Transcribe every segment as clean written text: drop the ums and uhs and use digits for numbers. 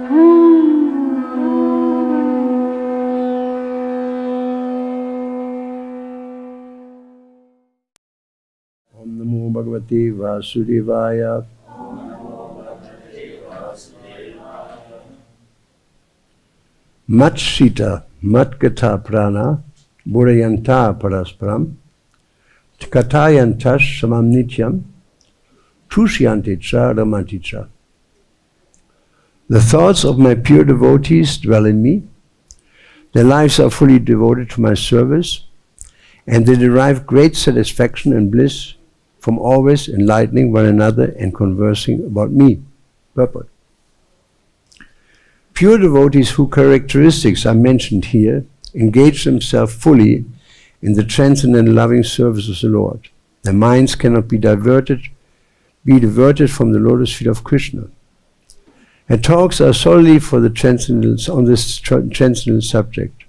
Om Namo Bhagavate Vasudevaya. Mat Sita, Mat Gata Prana, Bodhayanta Parasparam, Katayantash Samam Nityam, To Chant Ramanticha. The thoughts of my pure devotees dwell in me. Their lives are fully devoted to my service, and they derive great satisfaction and bliss from always enlightening one another and conversing about me. Purport. Pure devotees whose characteristics are mentioned here engage themselves fully in the transcendent loving service of the Lord. Their minds cannot be diverted from the lotus feet of Krishna. Their talks are solely for the transcendental, on this transcendental subject.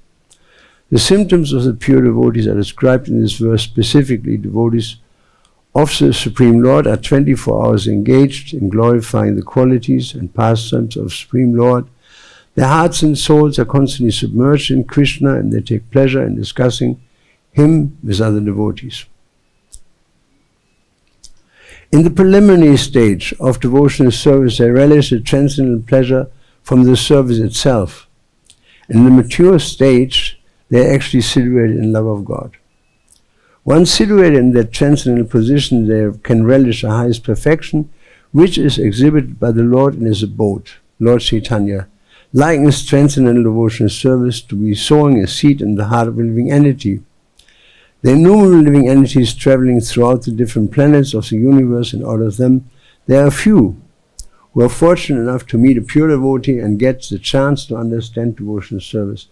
The symptoms of the pure devotees are described in this verse specifically. Devotees of the Supreme Lord are 24 hours engaged in glorifying the qualities and pastimes of the Supreme Lord. Their hearts and souls are constantly submerged in Krishna, and they take pleasure in discussing Him with other devotees. In the preliminary stage of devotional service, they relish the transcendental pleasure from the service itself. In the mature stage, they are actually situated in love of God. Once situated in that transcendental position, they can relish the highest perfection, which is exhibited by the Lord in His abode. Lord Chaitanya likens transcendental devotional service to be sowing a seed in the heart of a living entity. The innumerable living entities traveling throughout the different planets of the universe, and out of them there are few who are fortunate enough to meet a pure devotee and get the chance to understand devotional service.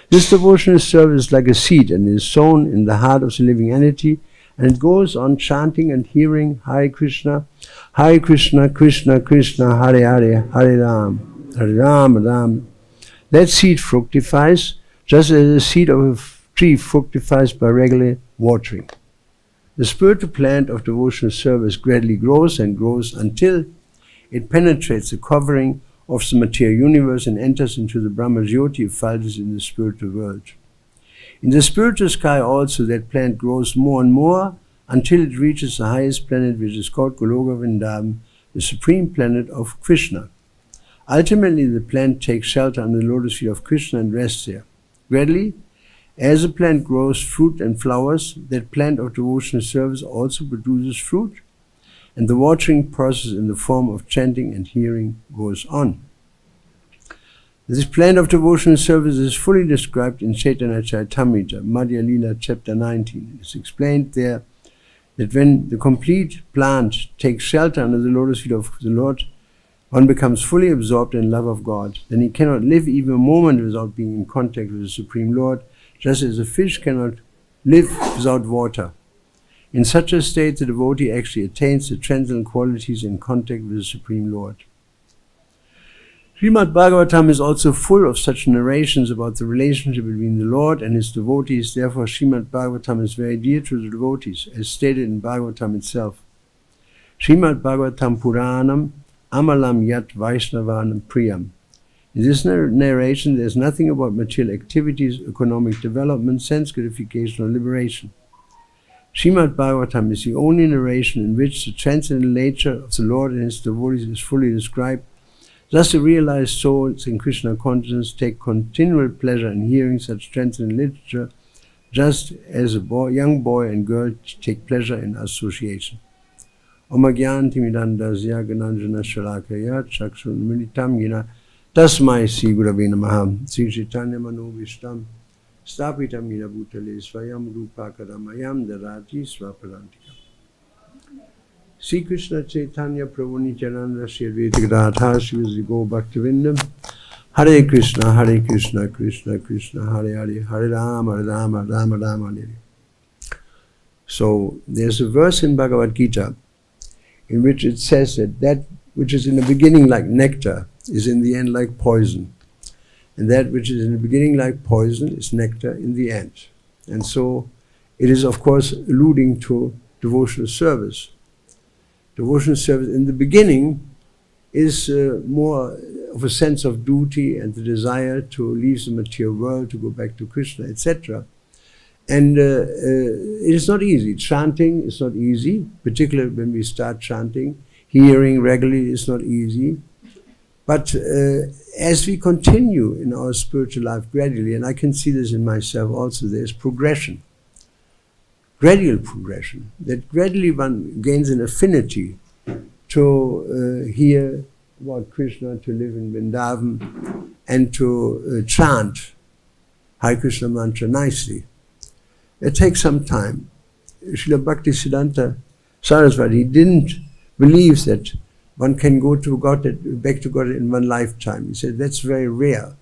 This devotional service is like a seed and is sown in the heart of the living entity, and it goes on chanting and hearing Hare Krishna, Krishna Krishna, Hare Hare, Hare Ram, Hare Ram, Ram. That seed fructifies just as the seed of a tree fructifies by regular watering. The spiritual plant of devotional service gradually grows and grows until it penetrates the covering of the material universe and enters into the Brahma Jyoti of fighters in the spiritual world. In the spiritual sky also that plant grows more and more until it reaches the highest planet, which is called Goloka Vrindavan, the supreme planet of Krishna. Ultimately, the plant takes shelter under the lotus feet of Krishna and rests there. Gradually, as the plant grows fruit and flowers, that plant of devotional service also produces fruit, and the watering process in the form of chanting and hearing goes on. This plant of devotional service is fully described in Chaitanya Charitamrita, Madhya Lila, chapter 19. It is explained there that when the complete plant takes shelter under the lotus feet of the Lord, one becomes fully absorbed in love of God. Then he cannot live even a moment without being in contact with the Supreme Lord, just as a fish cannot live without water. In such a state, the devotee actually attains the transcendental qualities in contact with the Supreme Lord. Srimad Bhagavatam is also full of such narrations about the relationship between the Lord and His devotees. Therefore, Srimad Bhagavatam is very dear to the devotees, as stated in Bhagavatam itself. Srimad Bhagavatam Puranam Amalam Yat Vaishnavanam Priyam. In this narration, there is nothing about material activities, economic development, sense gratification, or liberation. Srimad Bhagavatam is the only narration in which the transcendental nature of the Lord and His devotees is fully described. Thus, the realized souls in Krishna consciousness take continual pleasure in hearing such transcendental literature, just as a young boy and girl take pleasure in association. Om Agyanti Midandasya Gananjana Shalakaya Chakshun Militam Yena Tasmai Sri Gurave Namaha Sri Chaitanya Manovishtam Stapitam Yena Bhutale Swayam Rupa Kadamayam Darati Swaparantikam. Sri Krishna Chaitanya Prabhu Nityananda Sri Advaita Gadadhar Sri Go Bhaktivinoda Hare Krishna Krishna Krishna Hare Hare Hare Rama Rama Rama Rama Hare. So there's a verse in Bhagavad-Gita in which it says that that which is in the beginning like nectar is in the end like poison. And that which is in the beginning like poison is nectar in the end. And so it is, of course, alluding to devotional service. Devotional service in the beginning is more of a sense of duty and the desire to leave the material world, to go back to Krishna, etc. And it is not easy. Chanting is not easy, particularly when we start chanting. Hearing regularly is not easy. But as we continue in our spiritual life gradually, and I can see this in myself also, there's progression, gradual progression, that gradually one gains an affinity to hear about Krishna, to live in Vrindavan, and to chant Hare Krishna mantra nicely. It takes some time. Srila Bhaktisiddhanta Saraswati didn't believe that one can go to God, back to God in one lifetime. He said that's very rare.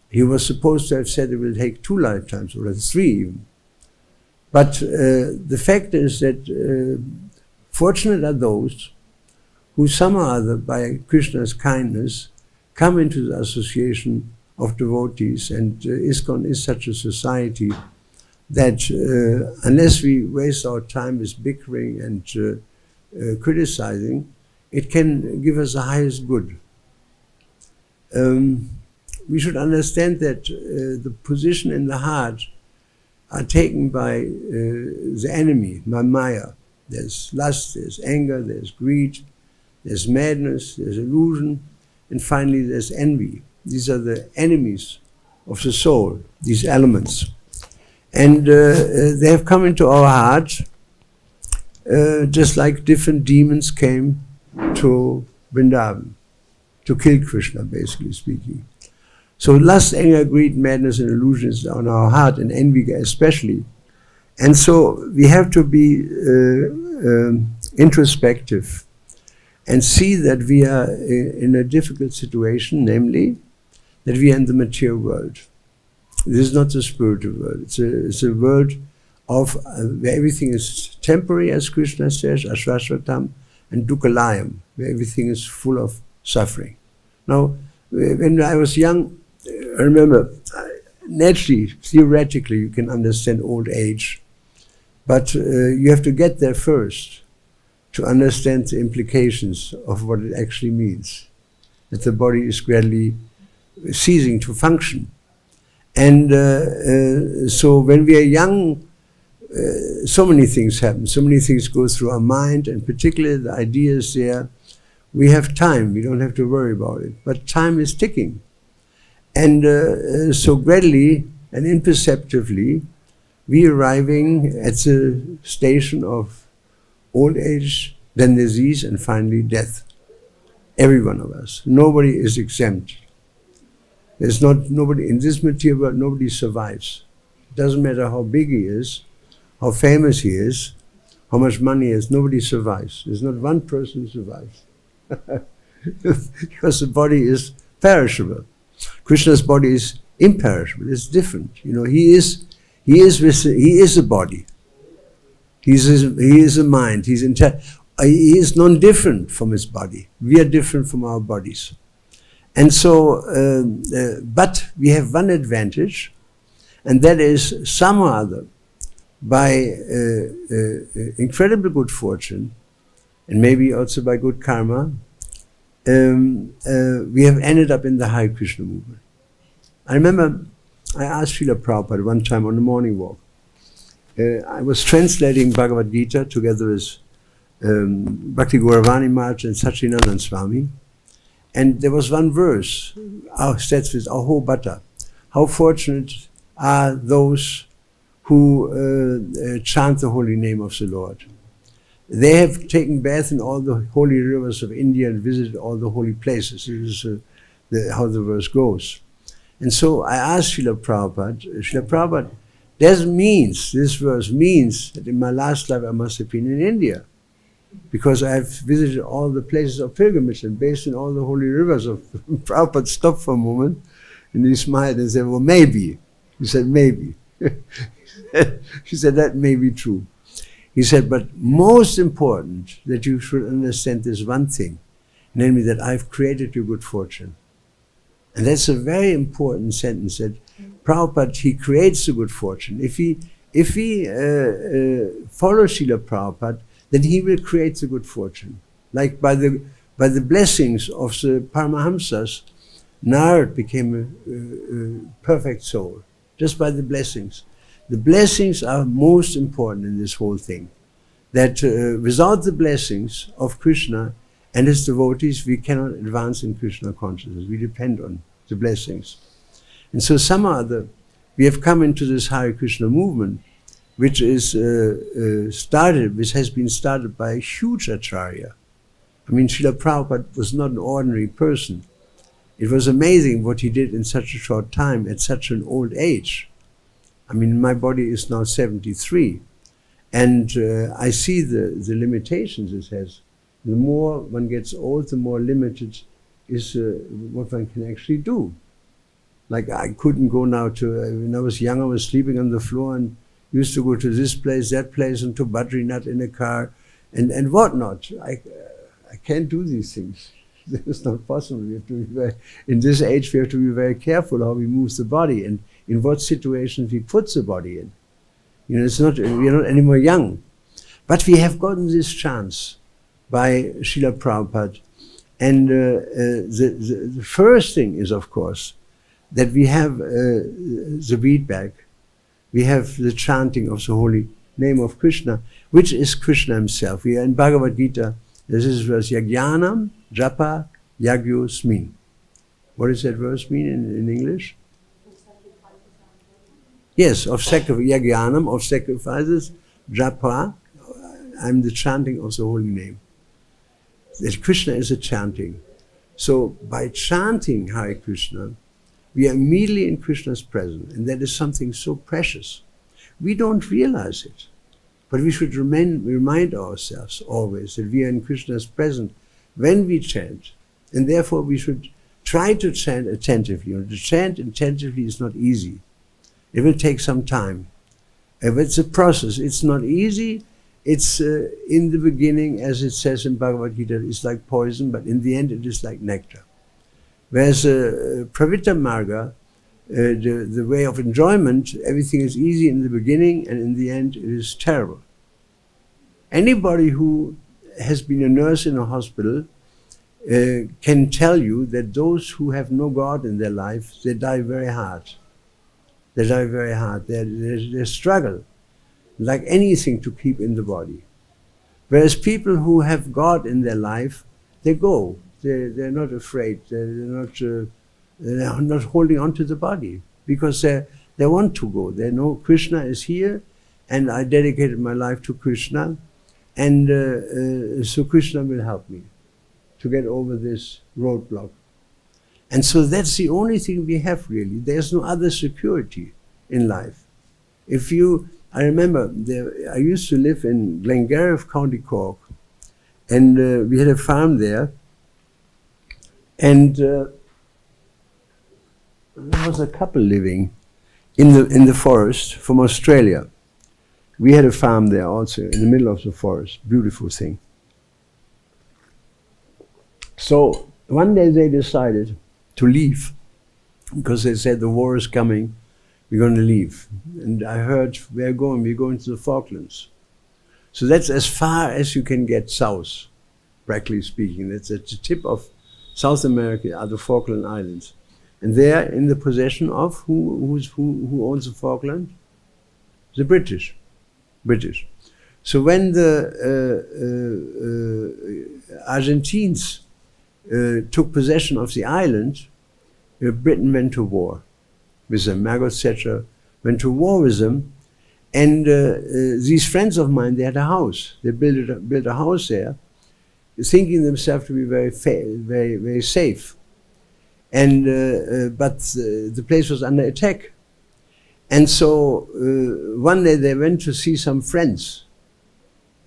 He was supposed to have said it will take 2 lifetimes, or 3 even. But the fact is that fortunate are those who somehow or other, by Krishna's kindness, come into the association of devotees. And ISKCON is such a society that unless we waste our time with bickering and criticizing, it can give us the highest good. We should understand that the position in the heart are taken by the enemy, by Maya. There's lust, there's anger, there's greed, there's madness, there's illusion, and finally there's envy. These are the enemies of the soul, these elements. And they have come into our heart just like different demons came to Vrindavan to kill Krishna, basically speaking. So lust, anger, greed, madness, and illusion is on our heart, and envy especially. And so we have to be introspective and see that we are in a difficult situation, namely that we are in the material world. This is not the spiritual world. It's a world of where everything is temporary, as Krishna says, ashvashvatam, and dukkhalayam, where everything is full of suffering. Now, when I was young, I remember, naturally, theoretically, you can understand old age, but you have to get there first to understand the implications of what it actually means, that the body is gradually ceasing to function. And so when we are young, so many things happen, so many things go through our mind, and particularly the idea is there, we have time, we don't have to worry about it, but time is ticking. And so gradually and imperceptibly, we are arriving at the station of old age, then disease, and finally death. Every one of us. Nobody is exempt. There's nobody in this material world, nobody survives. It doesn't matter how big he is, how famous he is, how much money he has, nobody survives. There's not one person who survives. Because the body is perishable. Krishna's body is imperishable, it's different. You know, he is a body. He is a mind, he is non-different from his body. We are different from our bodies. And so, but we have one advantage, and that is somehow or other, by incredible good fortune, and maybe also by good karma, we have ended up in the Hare Krishna movement. I remember I asked Srila Prabhupada one time on a morning walk. I was translating Bhagavad-Gita together with Bhakti Gauravani Maharaj and Sachinandan Swami. And there was one verse, starts with Aho Bhatta. How fortunate are those who chant the holy name of the Lord. They have taken bath in all the holy rivers of India and visited all the holy places. This is how the verse goes. And so I asked Srila Prabhupada, this verse means that in my last life I must have been in India, because I have visited all the places of pilgrimage and based in all the holy rivers of Prabhupada stopped for a moment and he smiled and said, well, maybe. He said, maybe. He said, that may be true. He said, but most important that you should understand this one thing, namely that I've created your good fortune. And that's a very important sentence, that Prabhupada, he creates the good fortune. If he follows Srila Prabhupada, then he will create the good fortune. Like by the by the blessings of the Paramahamsas, Narad became a perfect soul, just by the blessings. The blessings are most important in this whole thing. That without the blessings of Krishna and his devotees, we cannot advance in Krishna consciousness. We depend on the blessings. And so somehow we have come into this Hare Krishna movement, which is which has been started by a huge acharya. I mean, Srila Prabhupada was not an ordinary person. It was amazing what he did in such a short time at such an old age. I mean, my body is now 73, and I see the limitations it has. The more one gets old, the more limited is what one can actually do. Like I couldn't go now to, when I was young, I was sleeping on the floor and used to go to this place, that place, and to Badrinath in a car, and whatnot. I can't do these things. It's not possible. We have to be in this age, we have to be very careful how we move the body and in what situations we put the body in. You know, we are not anymore young. But we have gotten this chance by Srila Prabhupada. And the first thing is, of course, that we have the feedback. We have the chanting of the holy name of Krishna, which is Krishna himself. We are in Bhagavad-Gita. This is verse Yajnanam Japa Yagyosmin. What does that verse mean in English? Yes, of sacrifice, Yajnanam, of sacrifices, Japa, I'm the chanting of the holy name. That Krishna is a chanting. So by chanting Hare Krishna, we are immediately in Krishna's presence, and that is something so precious. We don't realize it, but we should remind ourselves always that we are in Krishna's presence when we chant, and therefore we should try to chant attentively. To chant attentively is not easy. It will take some time. It's a process. It's not easy. It's in the beginning, as it says in Bhagavad-Gita, it's like poison, but in the end it is like nectar. Whereas Pravritta Marga, the way of enjoyment, everything is easy in the beginning, and in the end it is terrible. Anybody who has been a nurse in a hospital can tell you that those who have no God in their life, they die very hard. They die very hard. They struggle like anything to keep in the body. Whereas people who have God in their life, they go. They're not afraid. They're not holding on to the body because they want to go. They know Krishna is here, and I dedicated my life to Krishna, and so Krishna will help me to get over this roadblock. And so that's the only thing we have really. There's no other security in life. I remember, I used to live in Glengarriff, County Cork, and we had a farm there, and there was a couple living in the forest from Australia. We had a farm there also, in the middle of the forest. Beautiful thing. So one day they decided to leave because they said the war is coming, we're going to leave. And I heard, we're going to the Falklands. So that's as far as you can get south, practically speaking. That's at the tip of South America are the Falkland Islands. And they're in the possession of who owns the Falkland? The British. So when the Argentines took possession of the island, Britain went to war with them. Margaret Thatcher went to war with them, and these friends of mine, they had a house. They built a house there, thinking themselves to be very very safe. And but the place was under attack. And so one day they went to see some friends.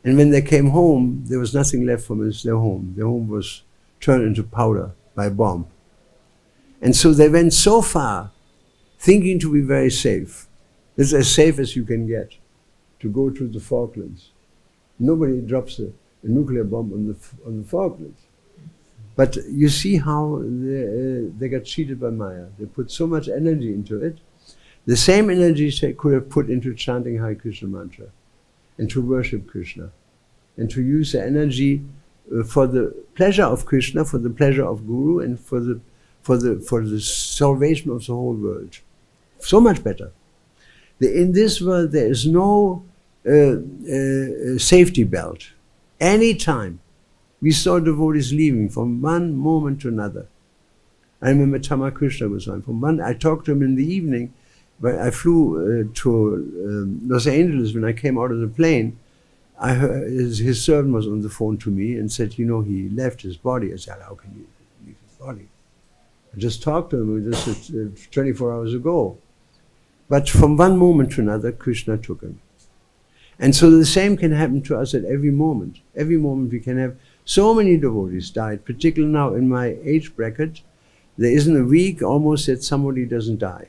And when they came home, there was nothing left from their home. Their home was turned into powder by a bomb. And so they went so far, thinking to be very safe. It's as safe as you can get, to go to the Falklands. Nobody drops a nuclear bomb on the Falklands. But you see how they got cheated by Maya. They put so much energy into it. The same energy they could have put into chanting Hare Krishna mantra and to worship Krishna and to use the energy for the pleasure of Krishna, for the pleasure of Guru, and for the salvation of the whole world. So much better. In this world there is no safety belt. Any time we saw devotees leaving from one moment to another. I remember Tama Krishna was one. I talked to him in the evening, but I flew to Los Angeles. When I came out of the plane, I heard his servant was on the phone to me and said, he left his body. I said, how can you leave his body? I just talked to him just 24 hours ago. But from one moment to another, Krishna took him. And so the same can happen to us at every moment. Every moment we can have so many devotees died, particularly now in my age bracket. There isn't a week almost that somebody doesn't die.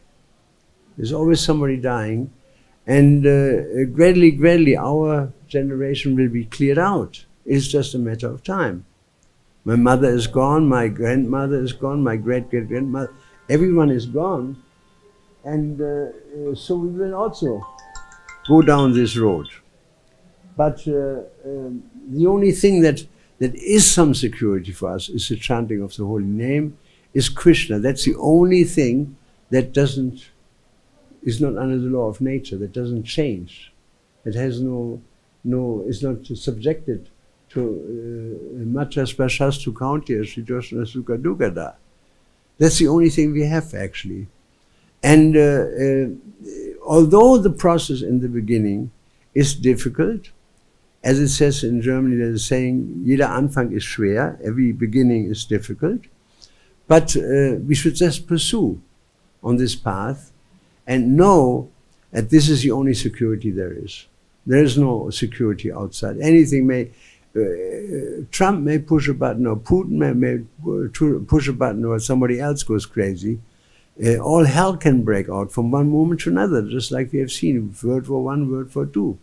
There's always somebody dying. And gradually our generation will be cleared out. It's just a matter of time. My mother is gone, my grandmother is gone, my great-great-grandmother, everyone is gone. And so we will also go down this road. But the only thing that is some security for us is the chanting of the holy name, is Krishna. That's the only thing that is not under the law of nature, that doesn't change. It has is not subjected to matras prashastu kauntiya shridoshna sukha dukada. That's the only thing we have actually. And although the process in the beginning is difficult, as it says in Germany, there's a saying, jeder Anfang ist schwer, every beginning is difficult, but we should just pursue on this path and know that this is the only security there is. There is no security outside. Anything may, Trump may push a button, or Putin may push a button, or somebody else goes crazy. All hell can break out from one moment to another, just like we have seen, World War I, World War II.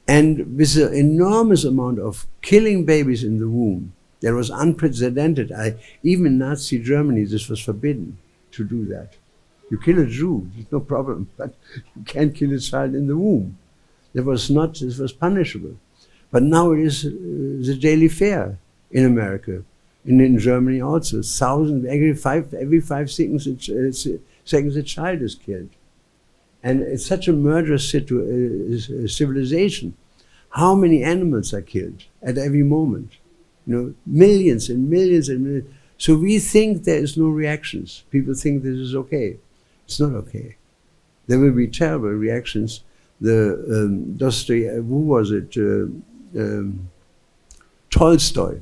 And with the enormous amount of killing babies in the womb, that was unprecedented. Even in Nazi Germany, this was forbidden to do that. You kill a Jew, there's no problem, but you can't kill a child in the womb. This was punishable. But now it is the daily fare in America. In Germany also, every five seconds a child is killed. And it's such a murderous civilization. How many animals are killed at every moment? Millions and millions and millions. So we think there is no reactions. People think this is okay. It's not okay. There will be terrible reactions. Who was it? Tolstoy.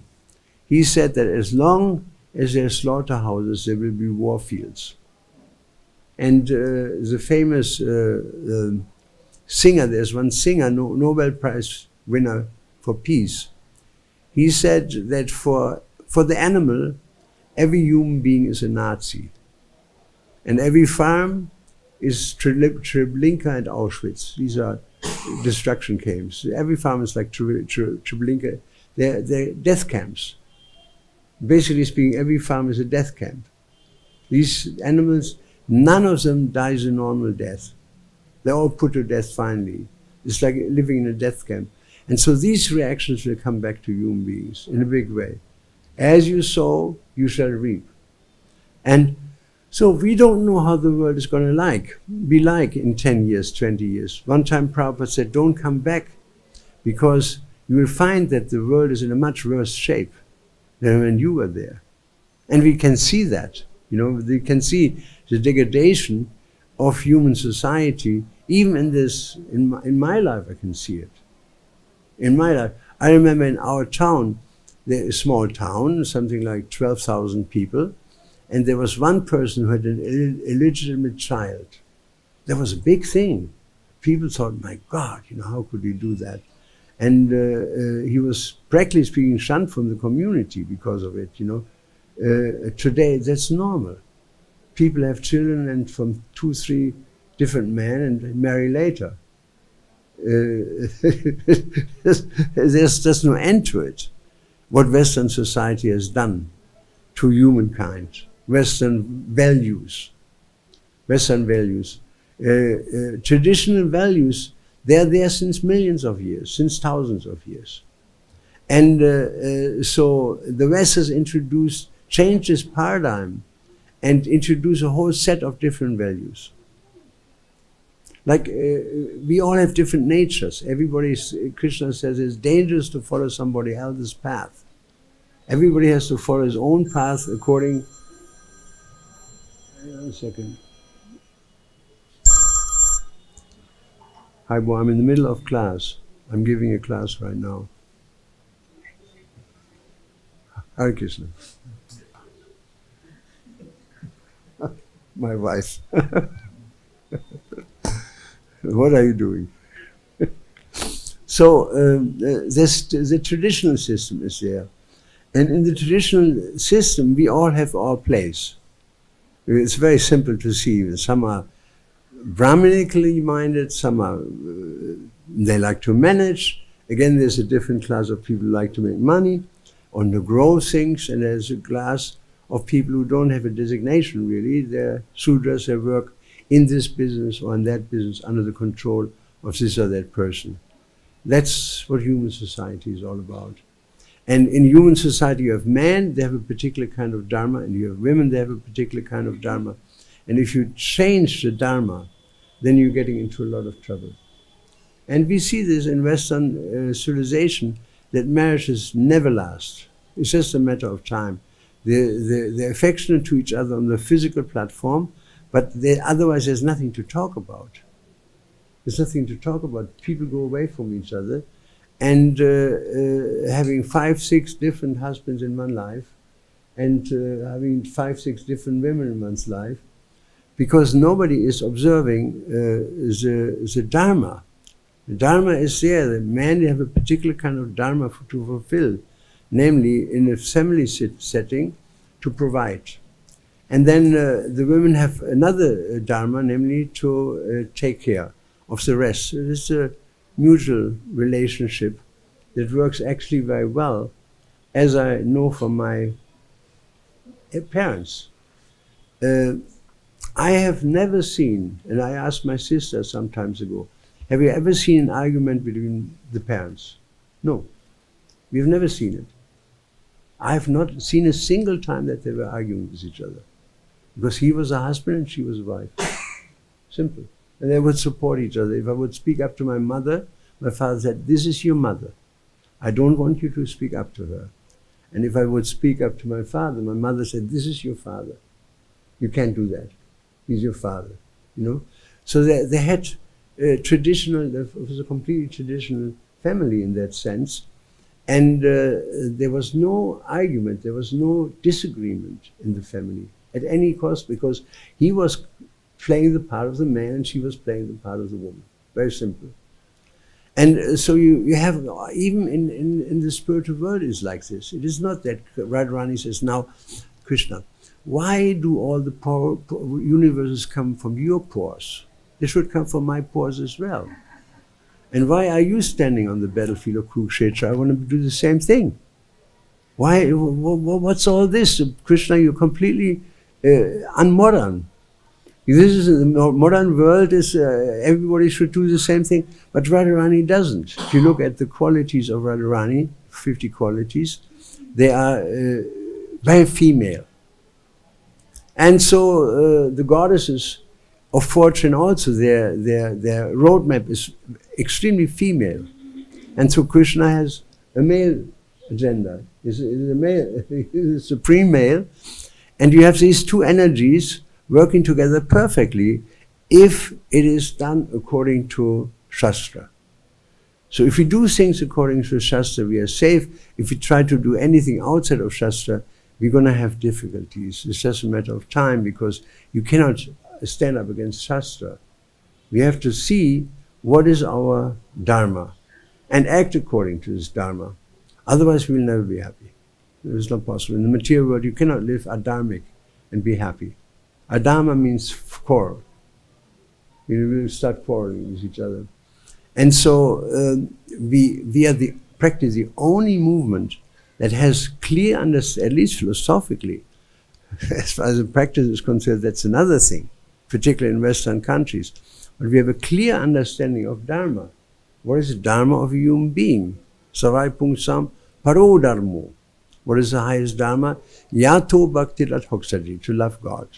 He said that as long as there are slaughterhouses, there will be war fields. And the famous singer, there's one singer, Nobel Prize winner for peace, he said that for the animal, every human being is a Nazi. And every farm is Treblinka and Auschwitz. These are destruction camps. Every farm is like Treblinka. They're death camps. Basically speaking, every farm is a death camp. These animals, none of them dies a normal death. They're all put to death finally. It's like living in a death camp. And so these reactions will come back to human beings in a big way. As you sow, you shall reap. And so we don't know how the world is going to be like in 10 years, 20 years. One time Prabhupada said, don't come back, because you will find that the world is in a much worse shape than when you were there. And we can see that. We can see the degradation of human society. Even in my life, I can see it. In my life, I remember in our town, a small town, something like 12,000 people, and there was one person who had an illegitimate child. That was a big thing. People thought, my God, how could he do that? And he was, practically speaking, shunned from the community because of it, Today, that's normal. People have children and from 2, 3 different men and marry later. There's just no end to it. What Western society has done to humankind, Western values. Traditional values, they're there since millions of years, since thousands of years. And so the West has changed this paradigm and introduced a whole set of different values. Like we all have different natures. Krishna says it's dangerous to follow somebody else's path. Everybody has to follow his own path according. Hang on a second. Hi, boy, I'm in the middle of class. I'm giving a class right now. Hare Krishna. My wife. What are you doing? So the traditional system is there. And in the traditional system, we all have our place. It's very simple to see. Some are Brahmanically minded, some are, they like to manage. Again, there's a different class of people who like to make money or to grow things, and there's a class of people who don't have a designation really. They're Sudras, they work in this business or in that business under the control of this or that person. That's what human society is all about. And in human society you have men, they have a particular kind of dharma, and you have women, they have a particular kind of dharma. And if you change the dharma, then you're getting into a lot of trouble. And we see this in Western civilization, that marriages never last. It's just a matter of time. They're affectionate to each other on the physical platform, but otherwise there's nothing to talk about. There's nothing to talk about. People go away from each other, and having 5, 6 different husbands in one life, and having 5, 6 different women in one's life, because nobody is observing the Dharma. The Dharma is there. The men have a particular kind of Dharma to fulfill, namely in a family setting to provide. And then the women have another Dharma, namely to take care of the rest. So it's a mutual relationship that works actually very well, as I know from my parents. I have never seen, and I asked my sister some times ago, have you ever seen an argument between the parents? No, we've never seen it. I have not seen a single time that they were arguing with each other, because he was a husband and she was a wife. Simple. And they would support each other. If I would speak up to my mother, my father said, "This is your mother. I don't want you to speak up to her." And if I would speak up to my father, my mother said, "This is your father. You can't do that. He's your father." You know. So they had it was a completely traditional family in that sense, and there was no argument, there was no disagreement in the family at any cost, because he was playing the part of the man and she was playing the part of the woman. Very simple. And so you have, even in the spiritual world is like this. It is not that Radharani says, "Now, Krishna, why do all the universes come from your pores? They should come from my pores as well. And why are you standing on the battlefield of Kurukshetra? I want to do the same thing. Why? What's all this? Krishna, you're completely unmodern. This is the modern world. Everybody should do the same thing, but Radharani doesn't. If you look at the qualities of Radharani, 50 qualities, they are very female. And so the goddesses of fortune also, their roadmap is extremely female. And so Krishna has a male agenda. He's a male, he's a supreme male. And you have these two energies working together perfectly if it is done according to Shastra. So if we do things according to Shastra, we are safe. If we try to do anything outside of Shastra, we're going to have difficulties. It's just a matter of time, because you cannot stand up against Shastra. We have to see what is our Dharma and act according to this Dharma. Otherwise we will never be happy. It is not possible. In the material world you cannot live adharmic and be happy. Adharma means quarrel. We will start quarreling with each other. And so we are practically the only movement that has clear understanding, at least philosophically. As far as the practice is concerned, that's another thing, particularly in Western countries. But we have a clear understanding of Dharma. What is the Dharma of a human being? Savai Pungsam Paro Dharmo. What is the highest Dharma? Yato Bhakti Rathoksati, to love God,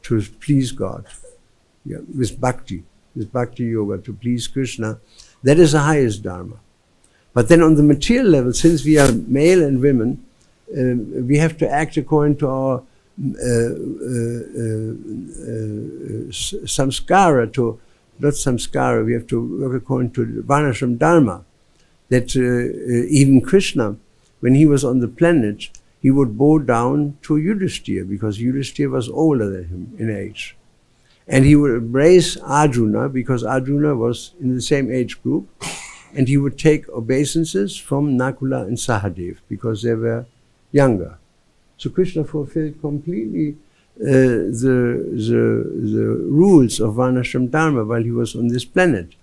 to please God. Yeah, with bhakti-yoga, to please Krishna. That is the highest Dharma. But then on the material level, since we are male and women, we have to act according to our samskara, not samskara, we have to work according to the Varnashram Dharma. That even Krishna, when he was on the planet, he would bow down to Yudhishthira, because Yudhishthira was older than him in age. And he would embrace Arjuna, because Arjuna was in the same age group, and he would take obeisances from Nakula and Sahadev, because they were younger. So Krishna fulfilled completely the rules of Varnashram Dharma while he was on this planet.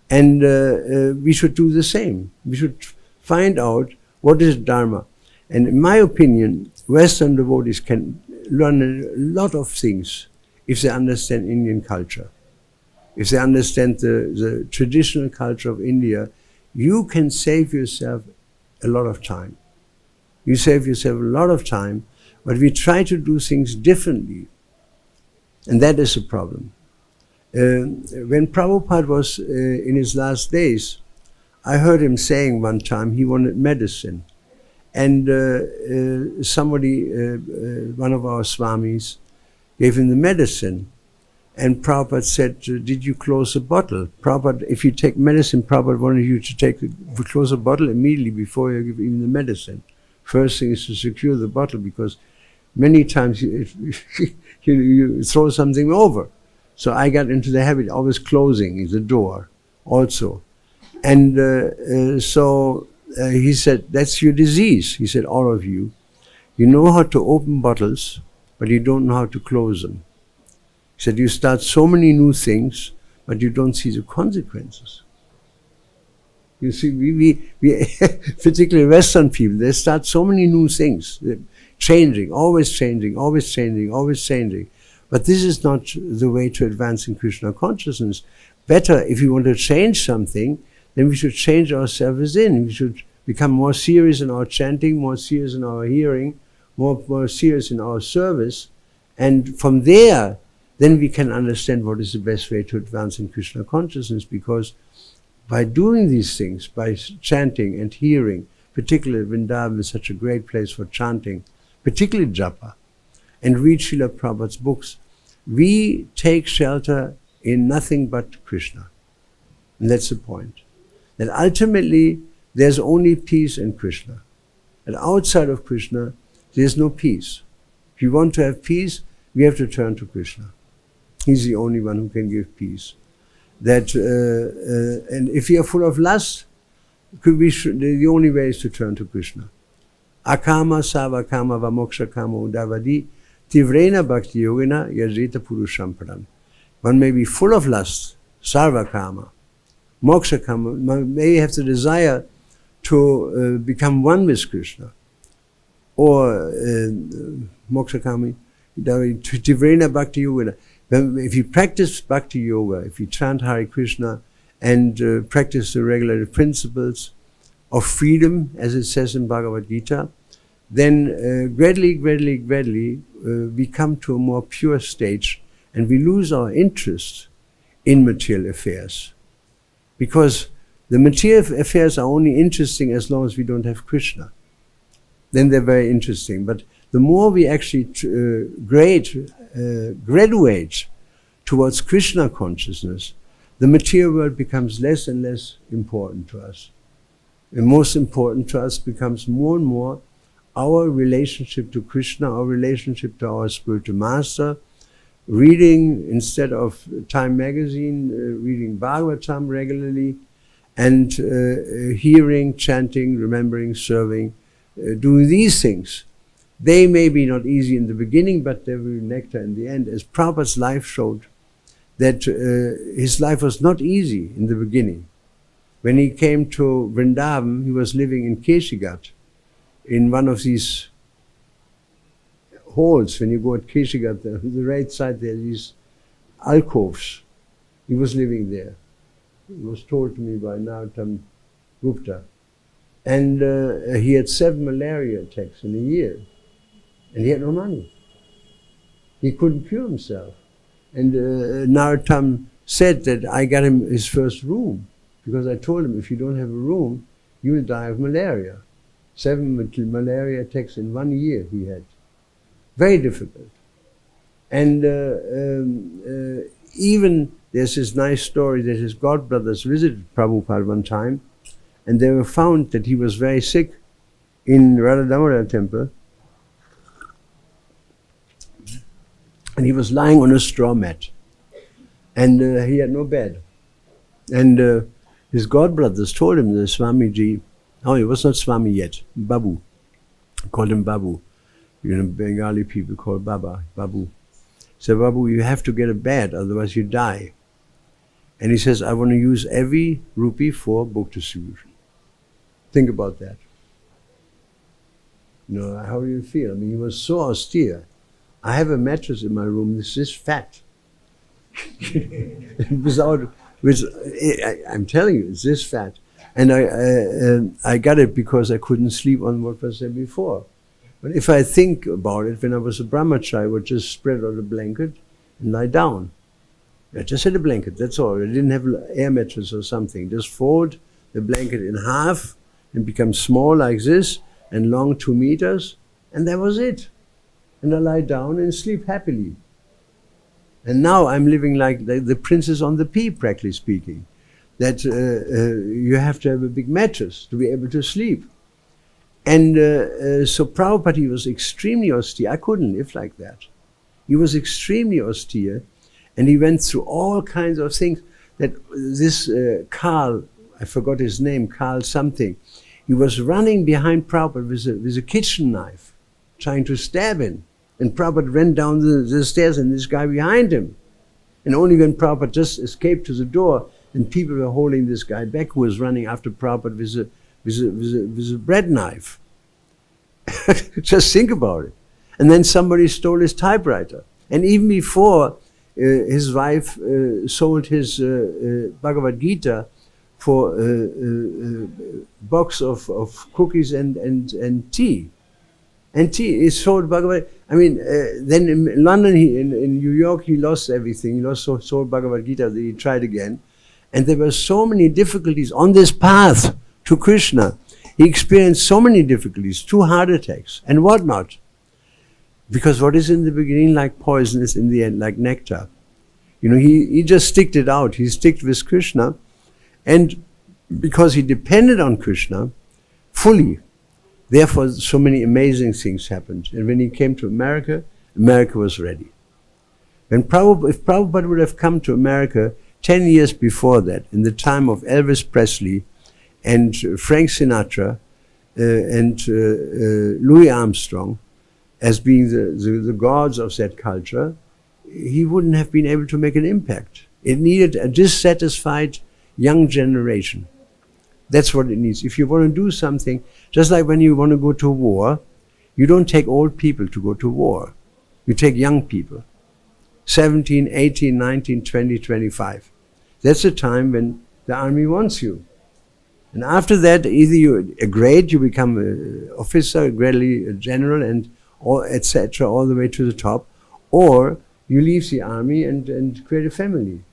And we should do the same. We should find out what is Dharma. And in my opinion, Western devotees can learn a lot of things if they understand Indian culture. If they understand the traditional culture of India, you can save yourself a lot of time. You save yourself a lot of time, but we try to do things differently. And that is a problem. When Prabhupada was in his last days, I heard him saying one time he wanted medicine. And somebody, one of our swamis, gave him the medicine. And Prabhupada said, did you close the bottle? Prabhupada, if you take medicine, Prabhupada wanted you to close the bottle immediately before you give even the medicine. First thing is to secure the bottle, because many times you throw something over. So I got into the habit of always closing the door also. And so he said, that's your disease. He said, all of you. You know how to open bottles, but you don't know how to close them. He said, you start so many new things, but you don't see the consequences. You see, we particularly Western people, they start so many new things, changing, always changing, always changing, always changing. But this is not the way to advance in Krishna consciousness. Better, if you want to change something, then we should change ourselves within. We should become more serious in our chanting, more serious in our hearing, more serious in our service. And from there, then we can understand what is the best way to advance in Krishna consciousness, because by doing these things, by chanting and hearing, particularly Vrindavan is such a great place for chanting, particularly japa, and read Srila Prabhupada's books, we take shelter in nothing but Krishna. And that's the point. That ultimately, there's only peace in Krishna. And outside of Krishna, there's no peace. If you want to have peace, we have to turn to Krishna. He's the only one who can give peace. That and if you are full of lust, the only way is to turn to Krishna. Akama savakama vamoksha kama udavadi tivrena bhakti-yogena yajita purusham param. One may be full of lust, sarvakama, moksha kama, one may have the desire to become one with Krishna. Or moksha kama, tivrena bhakti-yogena. If you practice bhakti-yoga, if you chant Hare Krishna and practice the regulative principles of freedom, as it says in Bhagavad-Gita, then gradually, we come to a more pure stage and we lose our interest in material affairs. Because the material affairs are only interesting as long as we don't have Krishna. Then they're very interesting. But the more we actually graduate towards Krishna consciousness, the material world becomes less and less important to us. And most important to us becomes more and more our relationship to Krishna, our relationship to our spiritual master, reading, instead of Time magazine, reading Bhagavatam regularly, and hearing, chanting, remembering, serving, doing these things. They may be not easy in the beginning, but they will be nectar in the end. As Prabhupada's life showed, that his life was not easy in the beginning. When he came to Vrindavan, he was living in Keshigat, in one of these halls. When you go at Keshigat, the right side there are these alcoves. He was living there. It was told to me by Narottam Gupta. And he had 7 malaria attacks in a year. And he had no money. He couldn't cure himself. And Narottam said that I got him his first room, because I told him, if you don't have a room, you will die of malaria. 7 malaria attacks in 1 year he had. Very difficult. And even there's this nice story that his godbrothers visited Prabhupada one time, and they were found that he was very sick in Radha Damodar temple, and he was lying on a straw mat, and he had no bed. And his godbrothers told him that Swamiji, oh, he was not Swami yet, Babu, called him Babu. You know, Bengali people call Baba, Babu. So Babu, you have to get a bed, otherwise you die. And he says, I want to use every rupee for book distribution. Think about that. You know, how do you feel? I mean, he was so austere. I have a mattress in my room, this is fat. I'm telling you, it's this fat. And I got it because I couldn't sleep on what was there before. But if I think about it, when I was a brahmachari, I would just spread out a blanket and lie down. I just had a blanket, that's all. I didn't have an air mattress or something. Just fold the blanket in half and become small like this and long 2 meters, and that was it. And I lie down and sleep happily. And now I'm living like the princess on the pea, practically speaking. That you have to have a big mattress to be able to sleep. And so Prabhupada, he was extremely austere. I couldn't live like that. He was extremely austere, and he went through all kinds of things. That this Karl, I forgot his name, Karl something, he was running behind Prabhupada with a kitchen knife, trying to stab him. And Prabhupada ran down the stairs, and this guy behind him. And only when Prabhupada just escaped to the door, and people were holding this guy back who was running after Prabhupada with a bread knife. Just think about it. And then somebody stole his typewriter. And even before, his wife sold his Bhagavad-Gita for a box of cookies and tea. And tea is sold Bhagavad. I mean, then in London, in New York, he lost everything. He lost sold Bhagavad-Gita. He tried again. And there were so many difficulties on this path to Krishna. He experienced so many difficulties, 2 heart attacks and whatnot. Because what is in the beginning like poison is in the end like nectar. You know, he just sticked it out. He sticked with Krishna. And because he depended on Krishna fully, therefore so many amazing things happened. And when he came to America, America was ready. If Prabhupada would have come to America 10 years before that, in the time of Elvis Presley and Frank Sinatra and Louis Armstrong, as being the gods of that culture, he wouldn't have been able to make an impact. It needed a dissatisfied young generation. That's what it needs. If you want to do something, just like when you want to go to war, you don't take old people to go to war. You take young people. 17, 18, 19, 20, 25. That's the time when the army wants you. And after that, either you grade, you become an officer, gradually a general, and etc., all the way to the top, or you leave the army and create a family.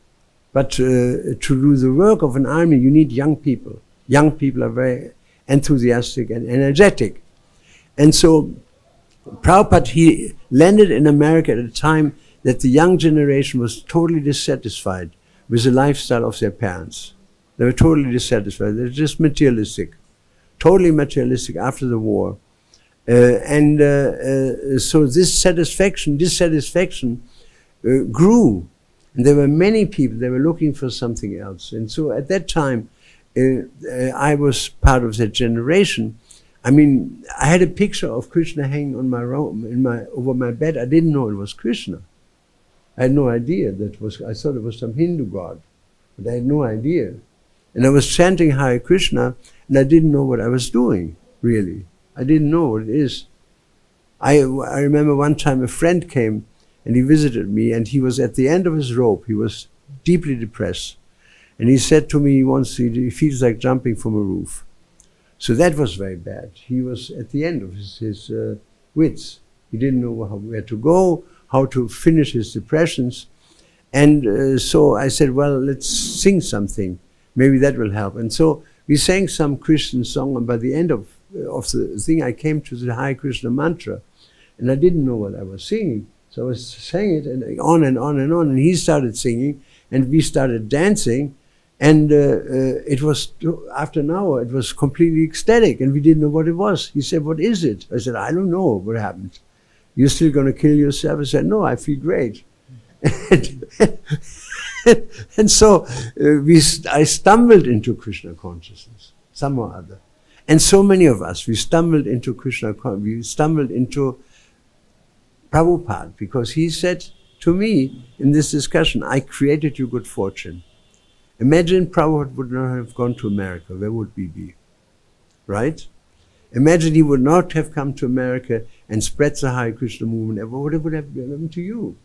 But to do the work of an army, you need young people. Young people are very enthusiastic and energetic. And so Prabhupada, he landed in America at a time that the young generation was totally dissatisfied with the lifestyle of their parents. They were totally dissatisfied. They were just materialistic, totally materialistic after the war. So this dissatisfaction grew. And there were many people, they were looking for something else. And so at that time, I was part of that generation. I mean, I had a picture of Krishna hanging on my room, over my bed. I didn't know it was Krishna. I had no idea I thought it was some Hindu god, but I had no idea. And I was chanting Hare Krishna, and I didn't know what I was doing, really. I didn't know what it is. I remember one time a friend came and he visited me, and he was at the end of his rope. He was deeply depressed. And he said to me he feels like jumping from a roof. So that was very bad. He was at the end of his wits. He didn't know where to go, how to finish his depressions. And so I said, well, let's sing something. Maybe that will help. And so we sang some Christian song, and by the end of the thing, I came to the Hare Krishna mantra, and I didn't know what I was singing. So I was saying it, and on and on and on, and he started singing, and we started dancing, and it was, after an hour, it was completely ecstatic, and we didn't know what it was. He said, what is it? I said, I don't know what happened. You're still going to kill yourself? I said, no, I feel great. And so I stumbled into Krishna consciousness, some or other. And so many of us, we stumbled into Krishna, we stumbled into Prabhupada, because he said to me in this discussion, I created you good fortune. Imagine Prabhupada would not have gone to America, where would we be? Right? Imagine he would not have come to America and spread the Hare Krishna movement. What would have happened to you?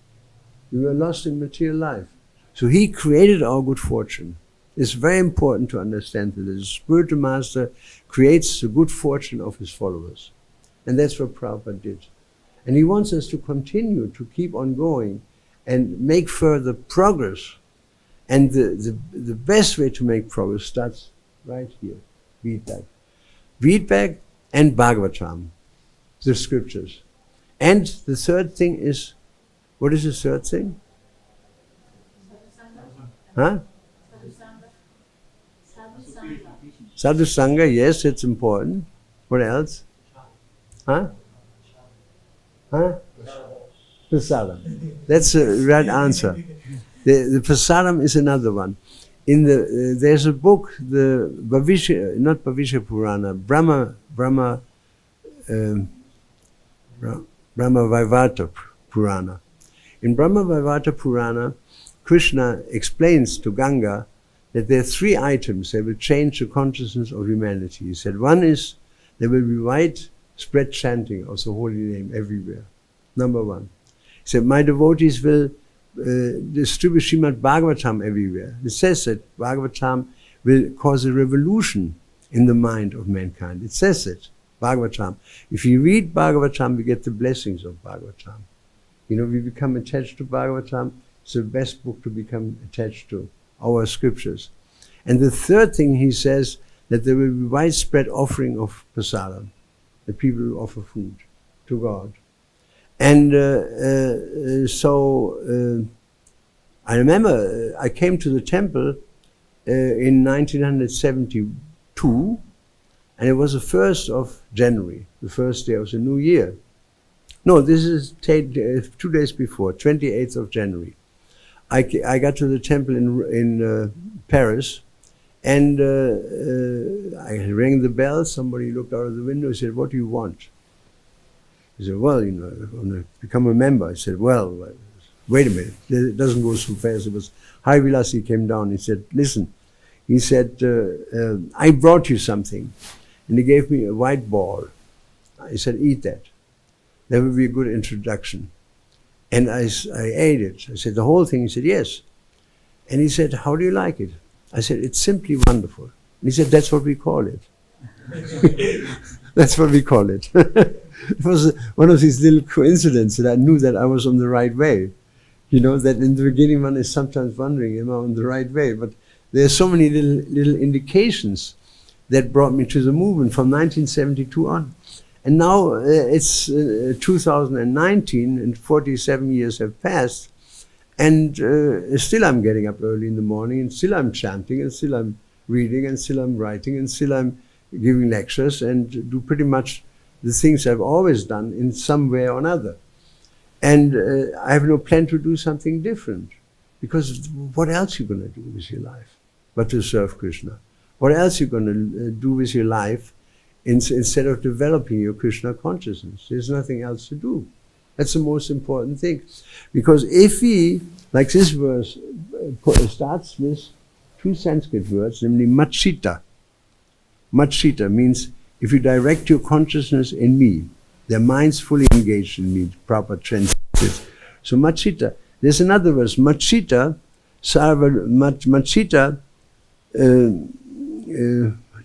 You were lost in material life. So he created our good fortune. It's very important to understand that the spiritual master creates the good fortune of his followers. And that's what Prabhupada did. And he wants us to continue to keep on going and make further progress. And the best way to make progress starts right here, Veedbag. Veedbag and Bhagavatam, the scriptures. And the third thing is, what is the third thing? Huh? Sadhu Sangha, yes, it's important. What else? Huh? Huh? Prasadam. That's the right answer. The prasadam is another one. In the there's a book, the not Bhavishya Purana, Brahma Vaivarta Purana. In Brahma Vaivarta Purana, Krishna explains to Ganga that there are three items that will change the consciousness of humanity. He said, one is there will be widespread chanting of the holy name everywhere. Number one. He said, my devotees will distribute Srimad Bhagavatam everywhere. It says that Bhagavatam will cause a revolution in the mind of mankind. It says it, Bhagavatam. If you read Bhagavatam, we get the blessings of Bhagavatam. You know, we become attached to Bhagavatam. It's the best book to become attached to, our scriptures. And the third thing he says, that there will be widespread offering of prasadam, that people will offer food to God. And so I remember I came to the temple in 1972, and it was the 1st of January, the first day of the new year. No, this is 2 days before, 28th of January. I got to the temple in Paris, and I rang the bell. Somebody looked out of the window and said, what do you want? He said, well, you know, I want to become a member. I said, well, wait a minute. It doesn't go so fast. It was Hari Vilasi came down. He said, listen. He said, I brought you something. And he gave me a white ball. He said, eat that. That would be a good introduction. And I ate it. I said, the whole thing? He said, yes. And he said, how do you like it? I said, it's simply wonderful. And he said, that's what we call it. That's what we call it. It was one of these little coincidences that I knew that I was on the right way. You know, that in the beginning one is sometimes wondering, am I on the right way? But there are so many little indications that brought me to the movement from 1972 on. And now it's 2019 and 47 years have passed, and still I'm getting up early in the morning, and still I'm chanting, and still I'm reading, and still I'm writing, and still I'm giving lectures, and do pretty much the things I've always done in some way or another. And I have no plan to do something different, because what else are you going to do with your life but to serve Krishna? What else are you going to do with your life instead of developing your Krishna consciousness? There's nothing else to do. That's the most important thing. Because if we, like this verse starts with two Sanskrit words, namely machita. Machita means if you direct your consciousness in me, their minds fully engaged in me, proper transit. So machita. There's another verse, machita,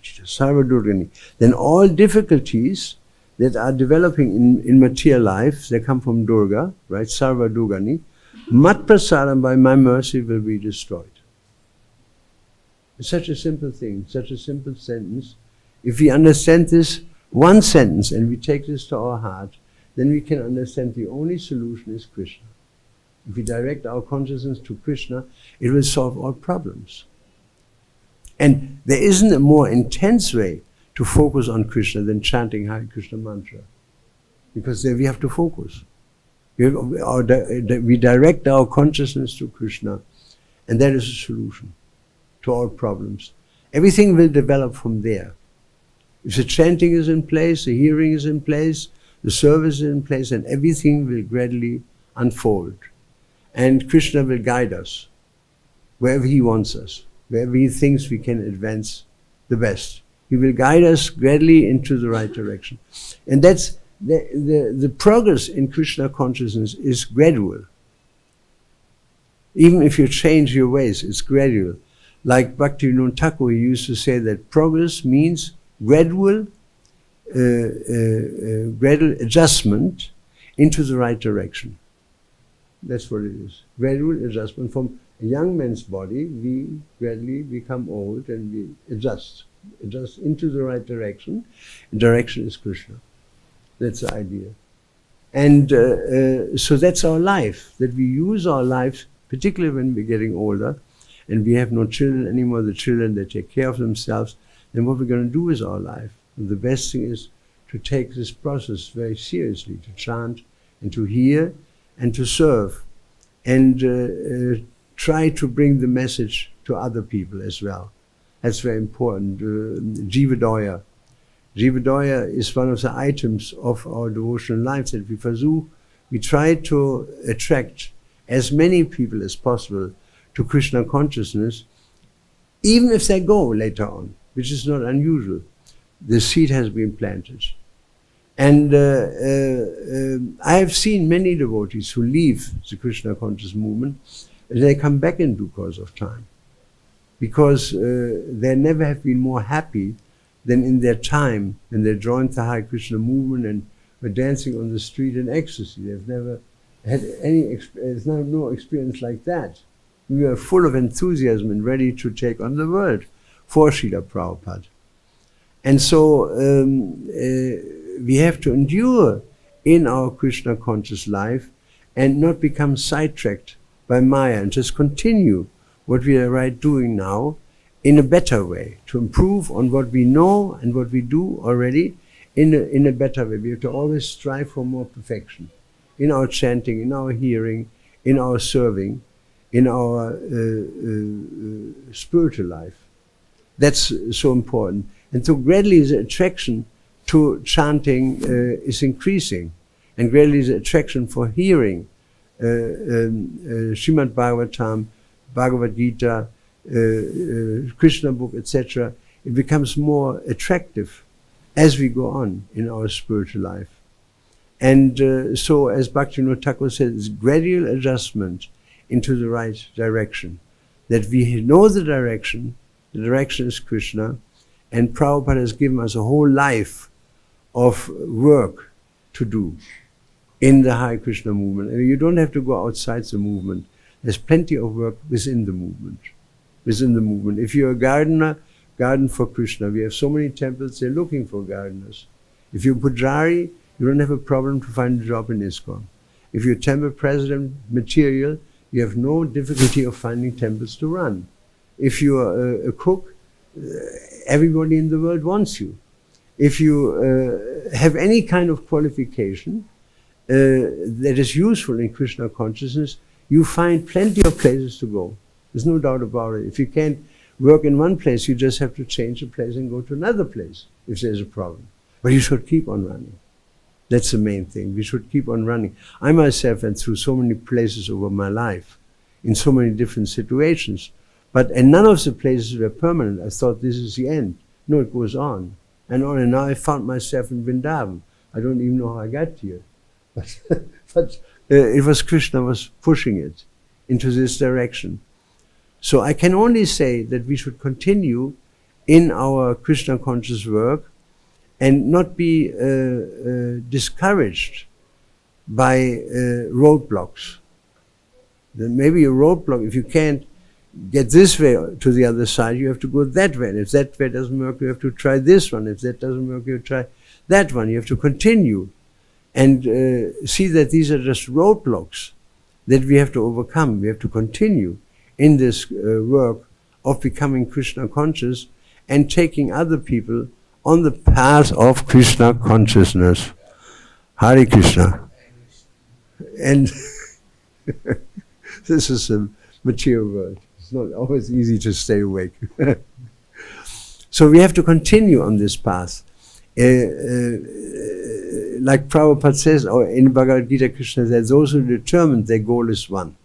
Sarva-Durgani. Then all difficulties that are developing in material life, they come from Durga, right? Sarva-Durgani. Mat prasadam, by my mercy, will be destroyed. It's such a simple thing, such a simple sentence. If we understand this one sentence and we take this to our heart, then we can understand the only solution is Krishna. If we direct our consciousness to Krishna, it will solve all problems. And there isn't a more intense way to focus on Krishna than chanting Hare Krishna mantra. Because there we have to focus. We direct our consciousness to Krishna, and that is a solution to all problems. Everything will develop from there. If the chanting is in place, the hearing is in place, the service is in place, and everything will gradually unfold. And Krishna will guide us wherever he wants us, wherever he thinks we can advance the best. He will guide us gradually into the right direction. And that's the progress in Krishna consciousness is gradual. Even if you change your ways, it's gradual. Like Bhakti-yoga Thakur, he used to say that progress means gradual adjustment into the right direction. That's what it is. Gradual adjustment. From a young man's body, we gradually become old and we adjust into the right direction. And direction is Krishna. That's the idea. And so that's our life, that we use our lives, particularly when we're getting older, and we have no children anymore, the children, they take care of themselves, then what we're going to do with our life. And the best thing is to take this process very seriously, to chant and to hear and to serve, and try to bring the message to other people as well. That's very important. Jiva-daya. Jiva-daya is one of the items of our devotional life that we pursue. We try to attract as many people as possible to Krishna consciousness, even if they go later on, which is not unusual. The seed has been planted. And I have seen many devotees who leave the Krishna conscious movement, and they come back in due course of time, because they never have been more happy than in their time when they joined the Hare Krishna movement and were dancing on the street in ecstasy. They've never had there's no experience like that. We were full of enthusiasm and ready to take on the world for Srila Prabhupada. And so we have to endure in our Krishna conscious life and not become sidetracked by Maya, and just continue what we are doing now in a better way, to improve on what we know and what we do already in a better way. We have to always strive for more perfection in our chanting, in our hearing, in our serving, in our spiritual life. That's so important. And so gradually the attraction to chanting is increasing, and gradually the attraction for hearing Srimad Bhagavatam, Bhagavad-Gita, Krishna book, etc., it becomes more attractive as we go on in our spiritual life. And so, as Bhakti-yoga Thakur said, it's gradual adjustment into the right direction. That we know the direction is Krishna, and Prabhupada has given us a whole life of work to do in the Hare Krishna movement. And you don't have to go outside the movement. There's plenty of work within the movement. If you're a gardener, garden for Krishna. We have so many temples, they're looking for gardeners. If you're Pujari, you don't have a problem to find a job in ISKCON. If you're temple president material, you have no difficulty of finding temples to run. If you're a cook, everybody in the world wants you. If you have any kind of qualification that is useful in Krishna consciousness, you find plenty of places to go. There's no doubt about it. If you can't work in one place, you just have to change the place and go to another place if there's a problem. But you should keep on running. That's the main thing. We should keep on running. I myself went through so many places over my life, in so many different situations. And none of the places were permanent. I thought this is the end. No, it goes on and on. And now I found myself in Vrindavan. I don't even know how I got here. But it was Krishna was pushing it into this direction. So I can only say that we should continue in our Krishna conscious work and not be discouraged by roadblocks. Then maybe a roadblock, if you can't get this way to the other side, you have to go that way. And if that way doesn't work, you have to try this one. If that doesn't work, you try that one. You have to continue and see that these are just roadblocks that we have to overcome. We have to continue in this work of becoming Krishna conscious and taking other people on the path of Krishna consciousness. Hare Krishna. And this is a material world. It's not always easy to stay awake. So we have to continue on this path. Like Prabhupada says, or in Bhagavad-Gita, Krishna says, those who are determined, their goal is one.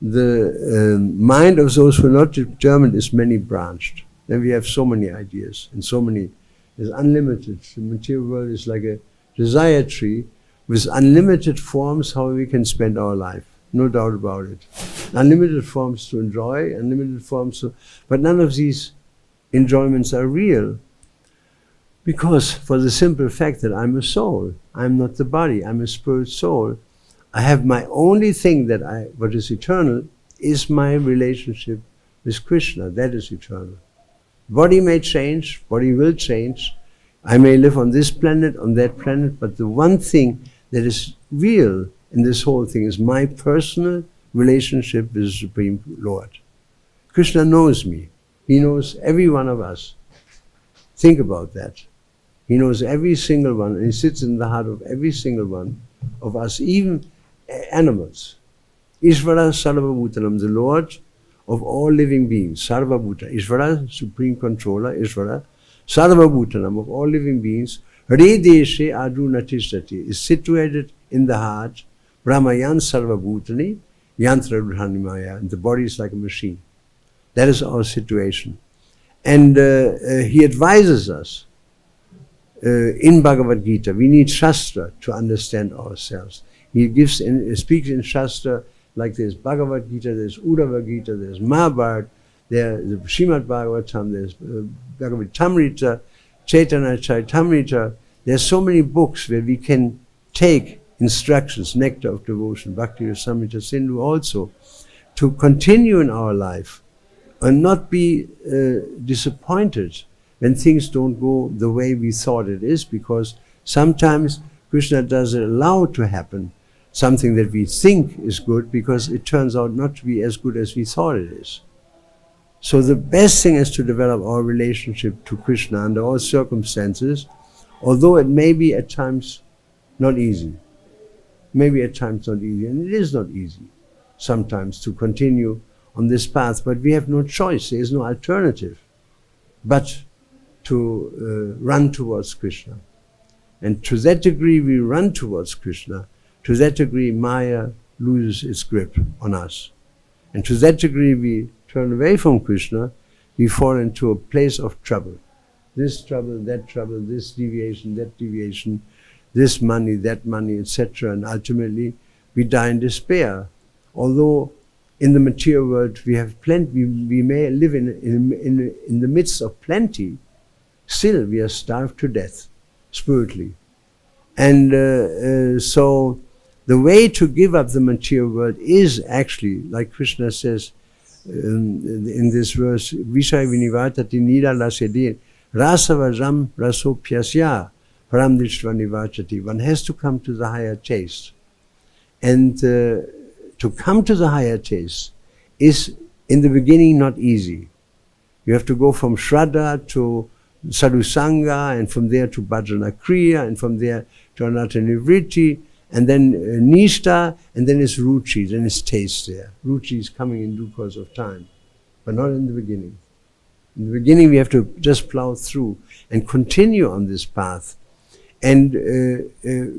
The mind of those who are not determined is many-branched. Then we have so many ideas and so many, it's unlimited. The material world is like a desire tree with unlimited forms how we can spend our life. No doubt about it. Unlimited forms to enjoy, unlimited forms to, but none of these enjoyments are real. Because for the simple fact that I'm a soul, I'm not the body, I'm a spirit soul. I have my only thing that what is eternal is my relationship with Krishna. That is eternal. Body may change, body will change. I may live on this planet, on that planet, but the one thing that is real in this whole thing is my personal relationship with the Supreme Lord. Krishna knows me. He knows every one of us. Think about that. He knows every single one, and he sits in the heart of every single one of us, even animals. Ishvara Sarvabhutanam, the Lord of all living beings. Sarvabhuta. Ishvara, Supreme Controller, Ishvara. Sarvabhutanam, of all living beings. Hare Deshe Aduna Tishtati, is situated in the heart. Brahmayan Sarvabhutani, Yantra Rudhanimaya, and the body is like a machine. That is our situation. And he advises us in Bhagavad-Gita. We need Shastra to understand ourselves. He speaks in Shastra like there's Bhagavad-Gita, there's Uddhava-Gita, there's Mahabharata, there's Srimad Bhagavatam, there's Bhagavad-Tamrita, Chaitanya Charitamrita. There's so many books where we can take instructions, nectar of devotion, Bhakti-yoga Sindhu also, to continue in our life and not be disappointed when things don't go the way we thought it is, because sometimes Krishna doesn't allow to happen something that we think is good because it turns out not to be as good as we thought it is. So the best thing is to develop our relationship to Krishna under all circumstances, although it may be at times not easy. Maybe at times not easy, and it is not easy sometimes to continue on this path, but we have no choice, there is no alternative but to run towards Krishna. And to that degree we run towards Krishna, to that degree Maya loses its grip on us. And to that degree we turn away from Krishna, we fall into a place of trouble. This trouble, this deviation, that deviation, this money, that money, etc. And ultimately we die in despair. Although in the material world we have plenty, we may live in the midst of plenty, still we are starved to death spiritually. And so the way to give up the material world is actually, like Krishna says in this verse, Vishaya vinivatati nira lasede rasavajam rasopyasya paramdishva nivachati. One has to come to the higher taste. And to come to the higher taste is in the beginning not easy. You have to go from Shraddha to Sadhusanga, and from there to Bhajana Kriya, and from there to Anatta Nivritti, and then Nishta, and then it's Ruchi, then it's taste there. Ruchi is coming in due course of time, but not in the beginning. In the beginning we have to just plow through and continue on this path. And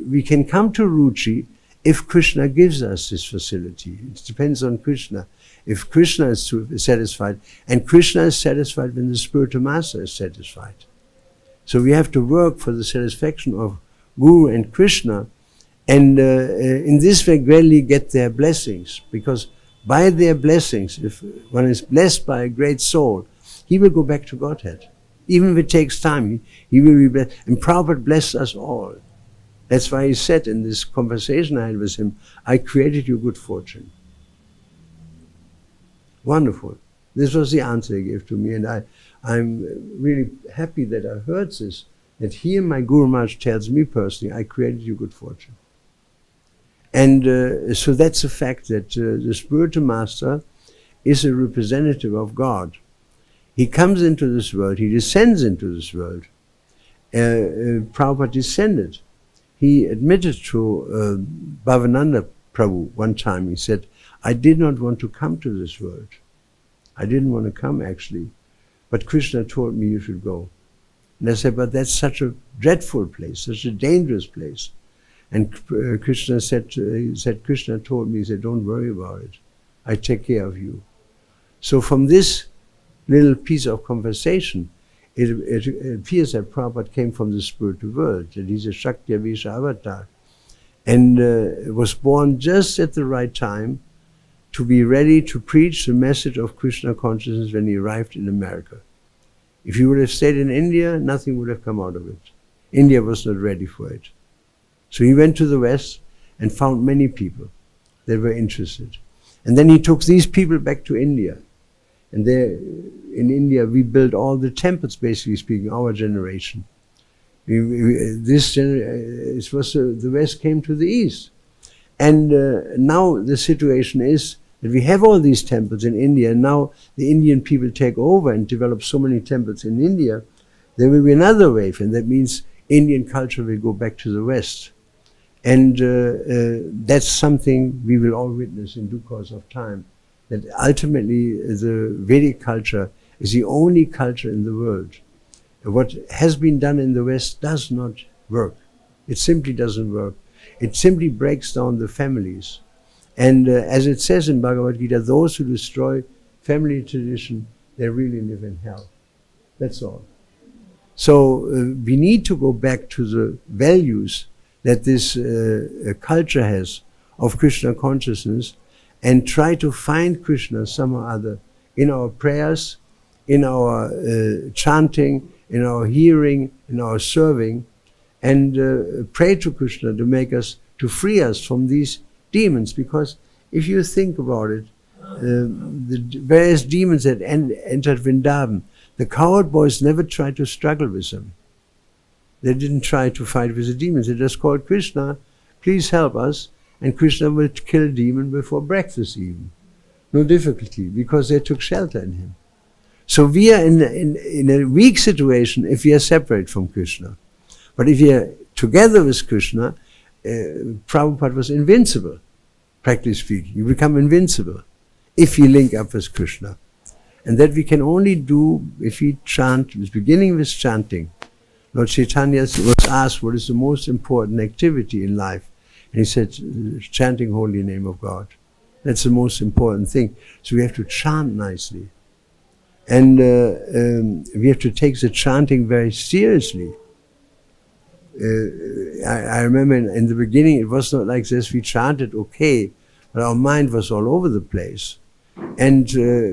we can come to Ruchi if Krishna gives us this facility. It depends on Krishna. If Krishna is satisfied, and Krishna is satisfied when the spiritual master is satisfied. So we have to work for the satisfaction of Guru and Krishna, and in this way gradually get their blessings, because by their blessings, if one is blessed by a great soul, he will go back to Godhead. Even if it takes time, he will be blessed. And Prabhupada blessed us all. That's why he said in this conversation I had with him, I created you good fortune. Wonderful. This was the answer he gave to me, and I'm really happy that I heard this, that here my Guru Maharaj tells me personally, I created you good fortune. And so that's the fact that the spiritual master is a representative of God. He comes into this world, he descends into this world. Prabhupada descended. He admitted to Bhavananda Prabhu one time, he said, I did not want to come to this world. I didn't want to come actually, but Krishna told me you should go. And I said, but that's such a dreadful place, such a dangerous place. And Krishna said, Krishna told me, he said, don't worry about it. I take care of you. So from this little piece of conversation, it appears that Prabhupada came from the spiritual world, that he's a Shakti Avisha avatar, and was born just at the right time to be ready to preach the message of Krishna consciousness when he arrived in America. If he would have stayed in India, nothing would have come out of it. India was not ready for it. So he went to the West and found many people that were interested. And then he took these people back to India. And there in India we built all the temples, basically speaking, our generation. It was the West came to the East. And now the situation is that we have all these temples in India, and now the Indian people take over and develop so many temples in India. There will be another wave, and that means Indian culture will go back to the West. And that's something we will all witness in due course of time, that ultimately the Vedic culture is the only culture in the world. What has been done in the West does not work. It simply doesn't work. It simply breaks down the families. And as it says in Bhagavad-Gita, those who destroy family tradition, they really live in hell. That's all. So we need to go back to the values that this culture has of Krishna consciousness and try to find Krishna somehow or other in our prayers, in our chanting, in our hearing, in our serving, and pray to Krishna to make us, to free us from these demons. Because if you think about it, the various demons that entered Vrindavan, the cowherd boys never tried to struggle with them. They didn't try to fight with the demons. They just called Krishna, please help us, and Krishna will kill a demon before breakfast even. No difficulty, because they took shelter in him. So we are in a weak situation if we are separate from Krishna. But if we are together with Krishna, Prabhupada was invincible, practically speaking. You become invincible if you link up with Krishna. And that we can only do if we chant, beginning with chanting. Lord Chaitanya was asked what is the most important activity in life. And he said, chanting holy name of God. That's the most important thing. So we have to chant nicely. And we have to take the chanting very seriously. I remember in the beginning it was not like this. We chanted okay, but our mind was all over the place. And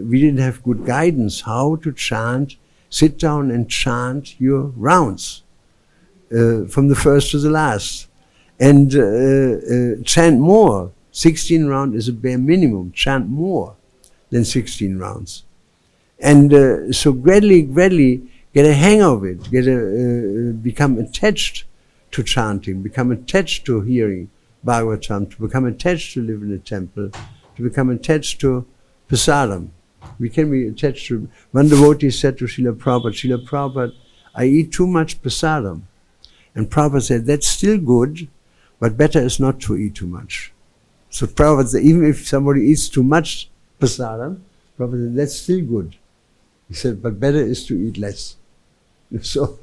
we didn't have good guidance how to chant. Sit down and chant your rounds from the first to the last. And chant more. 16 rounds is a bare minimum. Chant more than 16 rounds. And so gradually get a hang of it, become attached to chanting, become attached to hearing Bhagavatam, to become attached to live in a temple, to become attached to prasadam. We can be attached to, one devotee said to Srila Prabhupada, I eat too much prasadam. And Prabhupada said, that's still good, but better is not to eat too much. So Prabhupada said, even if somebody eats too much prasadam, Prabhupada said, that's still good. He said, but better is to eat less. So,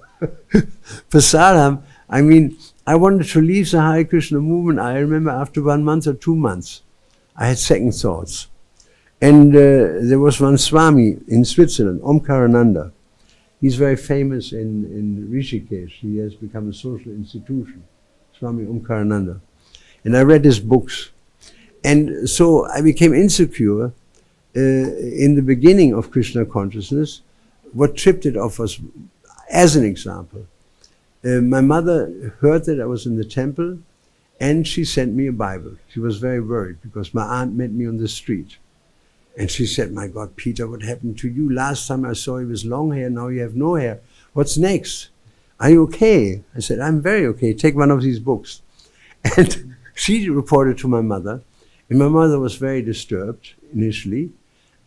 prasadam, I mean, I wanted to leave the Hare Krishna movement. I remember after 1 month or 2 months, I had second thoughts. And there was one Swami in Switzerland, Omkarananda. He's very famous in Rishikesh. He has become a social institution, Swami Omkarananda. And I read his books. And so I became insecure in the beginning of Krishna consciousness. what tripped it off was, as an example, my mother heard that I was in the temple, and she sent me a Bible. She was very worried because my aunt met me on the street. And she said, "My God, Peter, what happened to you? Last time I saw you with long hair, now you have no hair. What's next? Are you okay?" I said, "I'm very okay. Take one of these books." And she reported to my mother, and my mother was very disturbed initially,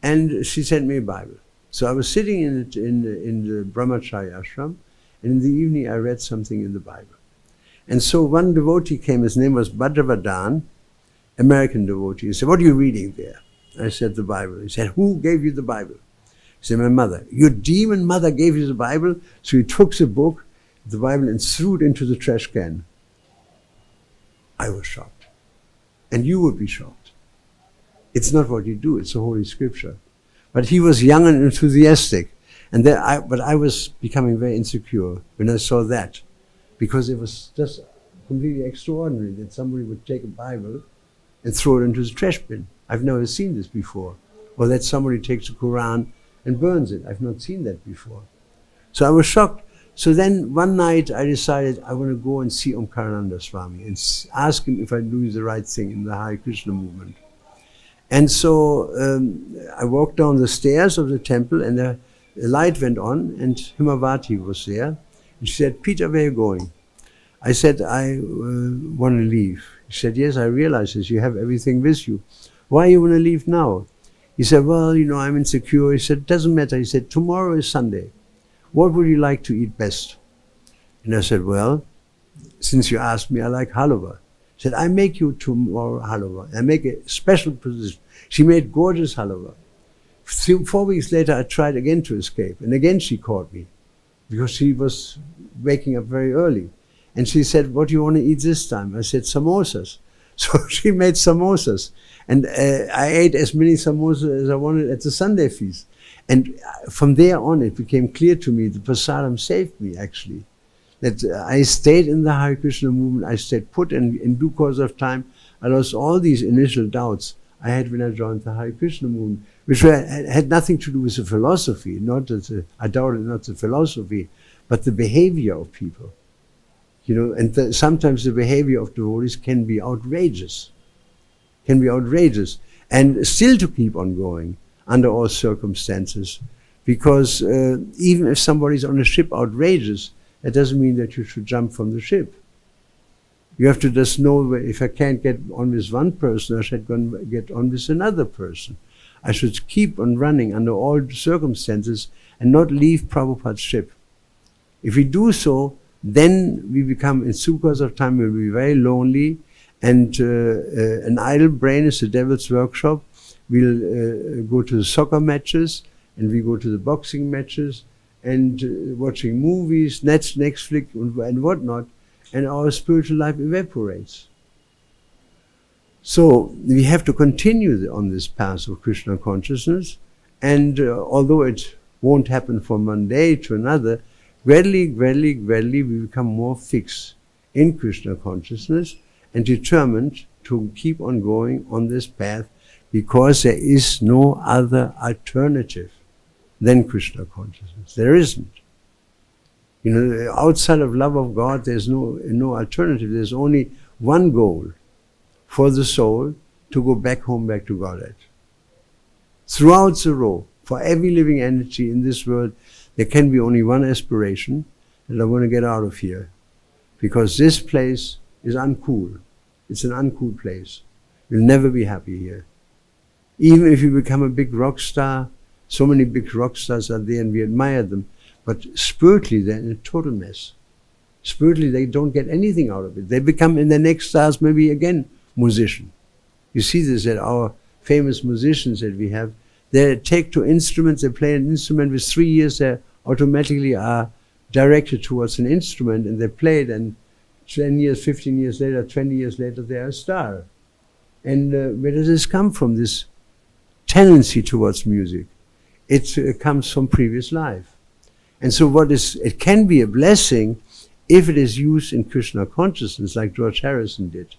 and she sent me a Bible. So I was sitting in the Brahmacharya ashram, and in the evening I read something in the Bible. And so one devotee came, his name was Bhagavad-Gita, American devotee. He said, "What are you reading there?" I said, "The Bible." He said, "Who gave you the Bible?" I said, "My mother." "Your demon mother gave you the Bible?" So he took the book, the Bible, and threw it into the trash can. I was shocked. And you would be shocked. It's not what you do, it's the Holy Scripture. But he was young and enthusiastic. But I was becoming very insecure when I saw that. Because it was just completely extraordinary that somebody would take a Bible and throw it into the trash bin. I've never seen this before. Or that somebody takes the Quran and burns it. I've not seen that before. So I was shocked. So then one night I decided I want to go and see Omkarananda Swami and ask him if I'm doing the right thing in the Hare Krishna movement. And so I walked down the stairs of the temple, and the light went on, and Himavati was there. And she said, "Peter, where are you going?" I said, "I want to leave." He said, "Yes, I realize this. You have everything with you. Why you want to leave now?" He said, "Well, I'm insecure." He said, "Doesn't matter." He said, "Tomorrow is Sunday. What would you like to eat best?" And I said, "Well, since you asked me, I like halwa." He said, "I make you tomorrow halwa. I make a special position." She made gorgeous halwa. 4 weeks later, I tried again to escape. And again she caught me, because she was waking up very early. And she said, "What do you want to eat this time?" I said, "Samosas." So she made samosas. And I ate as many samosas as I wanted at the Sunday feast. And from there on, it became clear to me that prasadam saved me, actually. That I stayed in the Hare Krishna movement, I stayed put, and in due course of time, I lost all these initial doubts I had when I joined the Hare Krishna movement, which had nothing to do with the philosophy. I doubted not the philosophy, but the behavior of people. And sometimes the behavior of devotees can be outrageous. And still to keep on going under all circumstances. Because even if somebody's on a ship outrageous, that doesn't mean that you should jump from the ship. You have to just know, if I can't get on with one person, I should get on with another person. I should keep on running under all circumstances and not leave Prabhupada's ship. If we do so, then we become, in due course of time, we'll be very lonely, and an idle brain is the devil's workshop. We'll go to the soccer matches, and we go to the boxing matches, and watching movies, Netflix, and whatnot, and our spiritual life evaporates. So we have to continue on this path of Krishna consciousness, and although it won't happen from one day to another, gradually we become more fixed in Krishna consciousness and determined to keep on going on this path, because there is no other alternative than Krishna consciousness. There isn't. Outside of love of God, there's no alternative. There's only one goal for the soul: to go back home, back to Godhead. Throughout the row, for every living entity in this world, there can be only one aspiration, that I want to get out of here, because this place is uncool. It's an uncool place. You'll never be happy here. Even if you become a big rock star, so many big rock stars are there and we admire them, but spiritually they're in a total mess. Spiritually they don't get anything out of it. They become, in the next stars, maybe again musician. You see this at our famous musicians that we have. They take to instruments, they play an instrument with 3 years, they automatically are directed towards an instrument, and they play it, and 10 years, 15 years later, 20 years later, they are a star. And where does this come from, this tendency towards music? It comes from previous life. And so it can be a blessing if it is used in Krishna consciousness, like George Harrison did.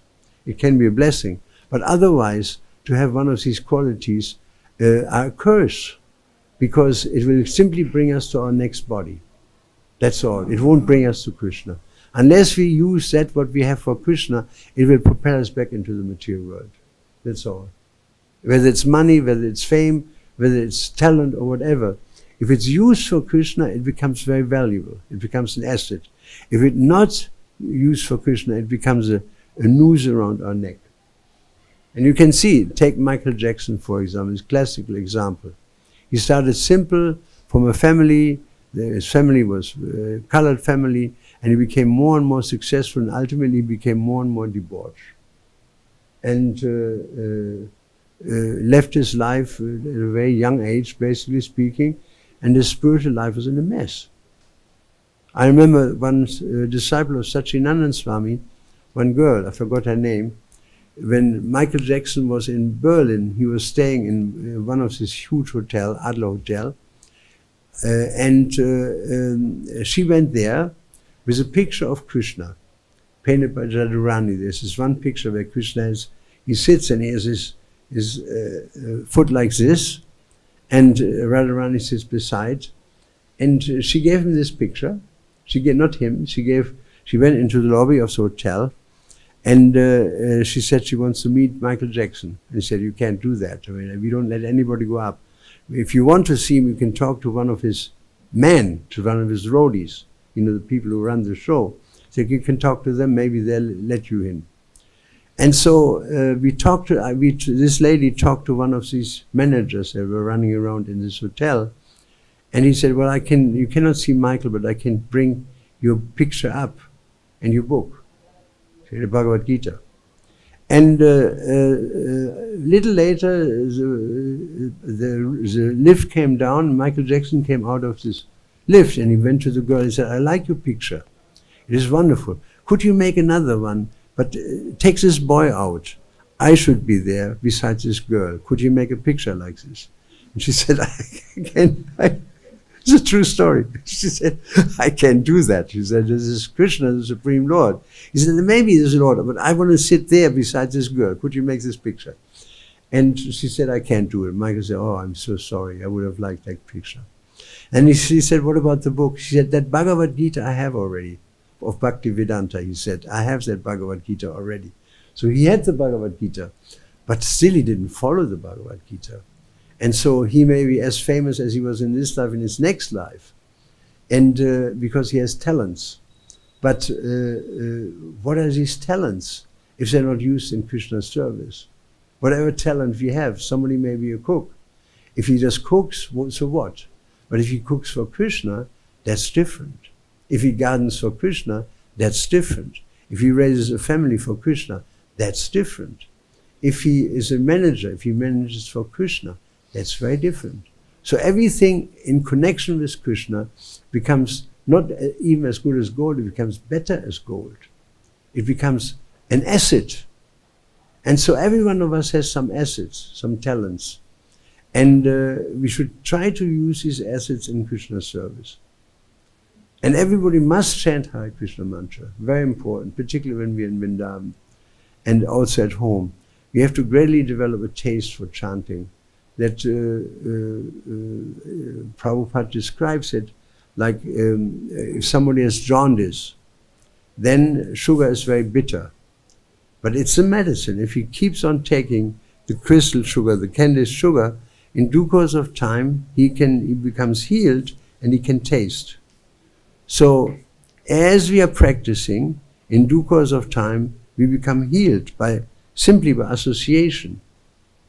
It can be a blessing. But otherwise, to have one of these qualities are a curse. because it will simply bring us to our next body. That's all. It won't bring us to Krishna. Unless we use that what we have for Krishna, it will propel us back into the material world. That's all. Whether it's money, whether it's fame, whether it's talent or whatever, if it's used for Krishna, it becomes very valuable. It becomes an asset. If it's not used for Krishna, it becomes a noose around our neck. And you can see, take Michael Jackson, for example, his classical example. He started simple from a family. His family was a colored family, and he became more and more successful, and ultimately became more and more debauched. And left his life at a very young age, basically speaking, and his spiritual life was in a mess. I remember one disciple of Satchidananda Swami, one girl, I forgot her name, when Michael Jackson was in Berlin, he was staying in one of his huge hotels, Adler Hotel, and she went there with a picture of Krishna, painted by Radharani. There's this one picture where Krishna he sits and he has his foot like this, and Radharani sits beside, and she gave him this picture. Not him, she went into the lobby of the hotel, and she said she wants to meet Michael Jackson. And he said, you can't do that. I mean, we don't let anybody go up. If you want to see him, you can talk to one of his men, to one of his roadies, the people who run the show. So you can talk to them, maybe they'll let you in. And so this lady talked to one of these managers that were running around in this hotel, and he said, well, you cannot see Michael, but I can bring your picture up and your book, the Bhagavad-Gita. And little later, the lift came down, and Michael Jackson came out of this lift, and he went to the girl and said, I like your picture. It is wonderful. Could you make another one? But take this boy out. I should be there besides this girl. Could you make a picture like this? And she said, it's a true story. She said, I can't do that. She said, this is Krishna, the Supreme Lord. He said, maybe there's a Lord, but I want to sit there beside this girl. Could you make this picture? And she said, I can't do it. Michael said, oh, I'm so sorry. I would have liked that picture. And she said, what about the book? She said, that Bhagavad-Gita I have already. Of Bhakti-Vedanta, he said, I have that Bhagavad-Gita already. So he had the Bhagavad-Gita, but still he didn't follow the Bhagavad-Gita. And so he may be as famous as he was in this life, in his next life, and because he has talents. But what are these talents if they're not used in Krishna's service? Whatever talent we have, somebody may be a cook. If he just cooks, so what? But if he cooks for Krishna, that's different. If he gardens for Krishna, that's different. If he raises a family for Krishna, that's different. If he is a manager, if he manages for Krishna, that's very different. So everything in connection with Krishna becomes not even as good as gold, it becomes better as gold. It becomes an asset. And so every one of us has some assets, some talents. And we should try to use these assets in Krishna's service. And everybody must chant Hare Krishna mantra, very important, particularly when we're in Vrindavan and also at home. We have to gradually develop a taste for chanting. That Prabhupada describes it like if somebody has jaundice, then sugar is very bitter. But it's a medicine. If he keeps on taking the crystal sugar, the candied sugar, in due course of time, he becomes healed and he can taste. So, as we are practicing, in due course of time, we become healed simply by association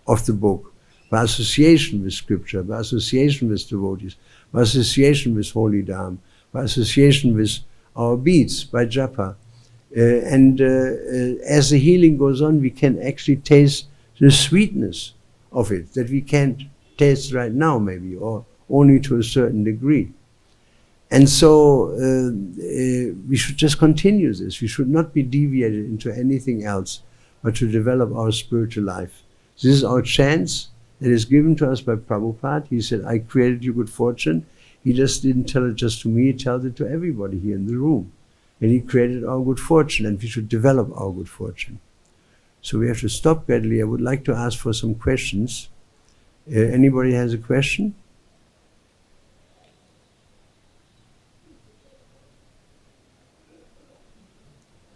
of the book, by association with scripture, by association with devotees, by association with holy Dharma, by association with our beads, by japa. As the healing goes on, we can actually taste the sweetness of it that we can't taste right now, maybe, or only to a certain degree. And so we should just continue this. We should not be deviated into anything else, but to develop our spiritual life. This is our chance that is given to us by Prabhupada. He said, I created you good fortune. He just didn't tell it just to me, he tells it to everybody here in the room. And he created our good fortune, and we should develop our good fortune. So we have to stop gradually. I would like to ask for some questions. Anybody has a question?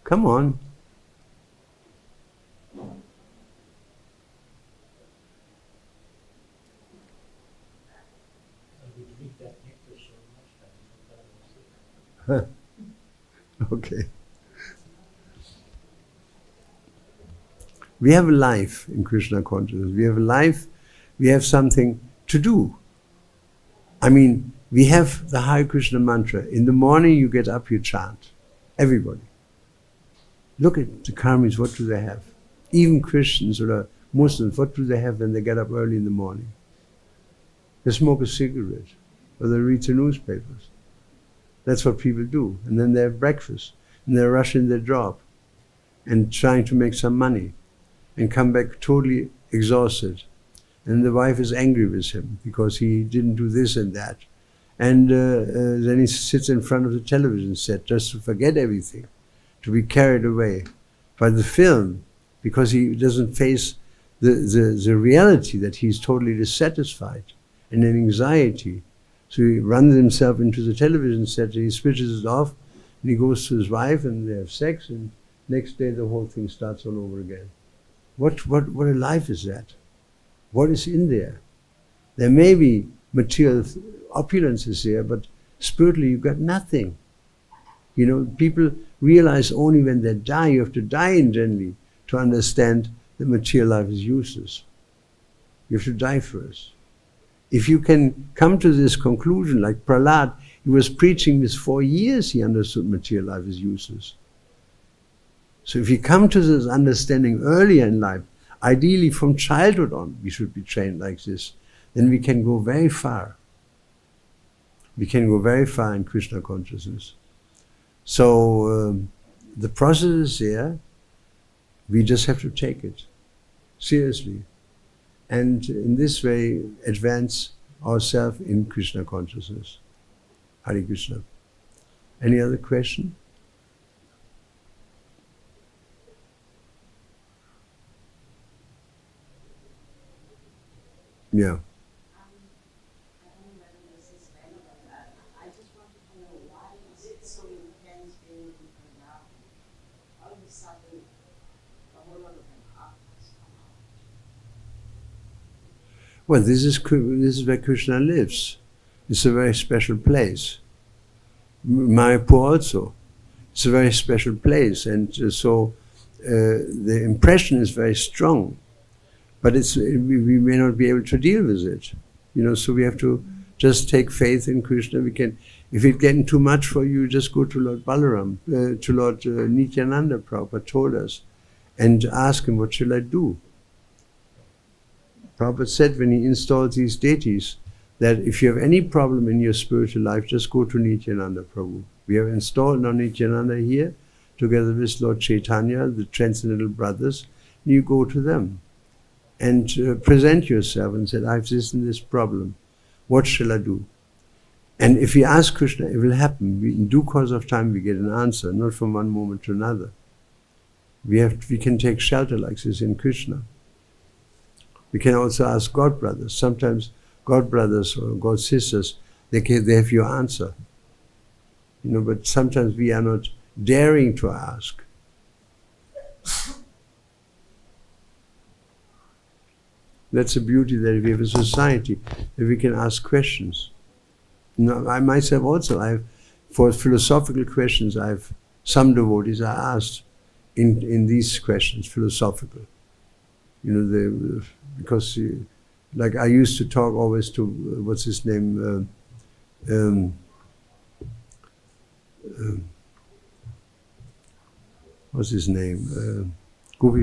Come on. Okay. We have a life in Krishna consciousness. We have a life, we have something to do. I mean, we have the Hare Krishna mantra. In the morning you get up, you chant. Everybody. Look at the karmis, what do they have? Even Christians or Muslims, what do they have when they get up early in the morning? They smoke a cigarette or they read the newspapers. That's what people do. And then they have breakfast and they rush in their job and trying to make some money and come back totally exhausted. And the wife is angry with him because he didn't do this and that. And then he sits in front of the television set just to forget everything, to be carried away by the film, because he doesn't face the reality that he's totally dissatisfied and in anxiety. So he runs himself into the television set, and he switches it off, and he goes to his wife, and they have sex, and next day the whole thing starts all over again. What a life is that? What is in there? There may be material opulences there, but spiritually you've got nothing. You know, people realize only when they die. You have to die in generally to understand that material life is useless. You have to die first. If you can come to this conclusion, like Prahlad, he was preaching this for years, he understood material life is useless. So if you come to this understanding earlier in life, ideally from childhood on, we should be trained like this, then we can go very far. We can go very far in Krishna consciousness. So the process is there, we just have to take it seriously. And in this way, advance ourselves in Krishna consciousness. Hare Krishna. Any other question? Yeah. Well, this is where Krishna lives. It's a very special place. Mayapur also. It's a very special place, and so the impression is very strong. But we may not be able to deal with it, you know. So we have to just take faith in Krishna. We can, if it's getting too much for you, just go to Lord Balaram, to Lord Nityananda. Prabhupada told us, and ask him, what shall I do? Prabhupada said when he installed these deities that if you have any problem in your spiritual life, just go to Nityananda Prabhu. We have installed now Nityananda here, together with Lord Chaitanya, the Transcendental Brothers, and you go to them and present yourself and say, I have this and this problem. What shall I do? And if we ask Krishna, it will happen. In due course of time, we get an answer, not from one moment to another. We can take shelter like this in Krishna. We can also ask God brothers. Sometimes God brothers or God sisters, they have your answer. You know, but sometimes we are not daring to ask. That's the beauty that we have a society, that we can ask questions. You know, I myself also, for philosophical questions, some devotees I asked in these questions, philosophical. You know, because like I used to talk always to, what's his name, Gopi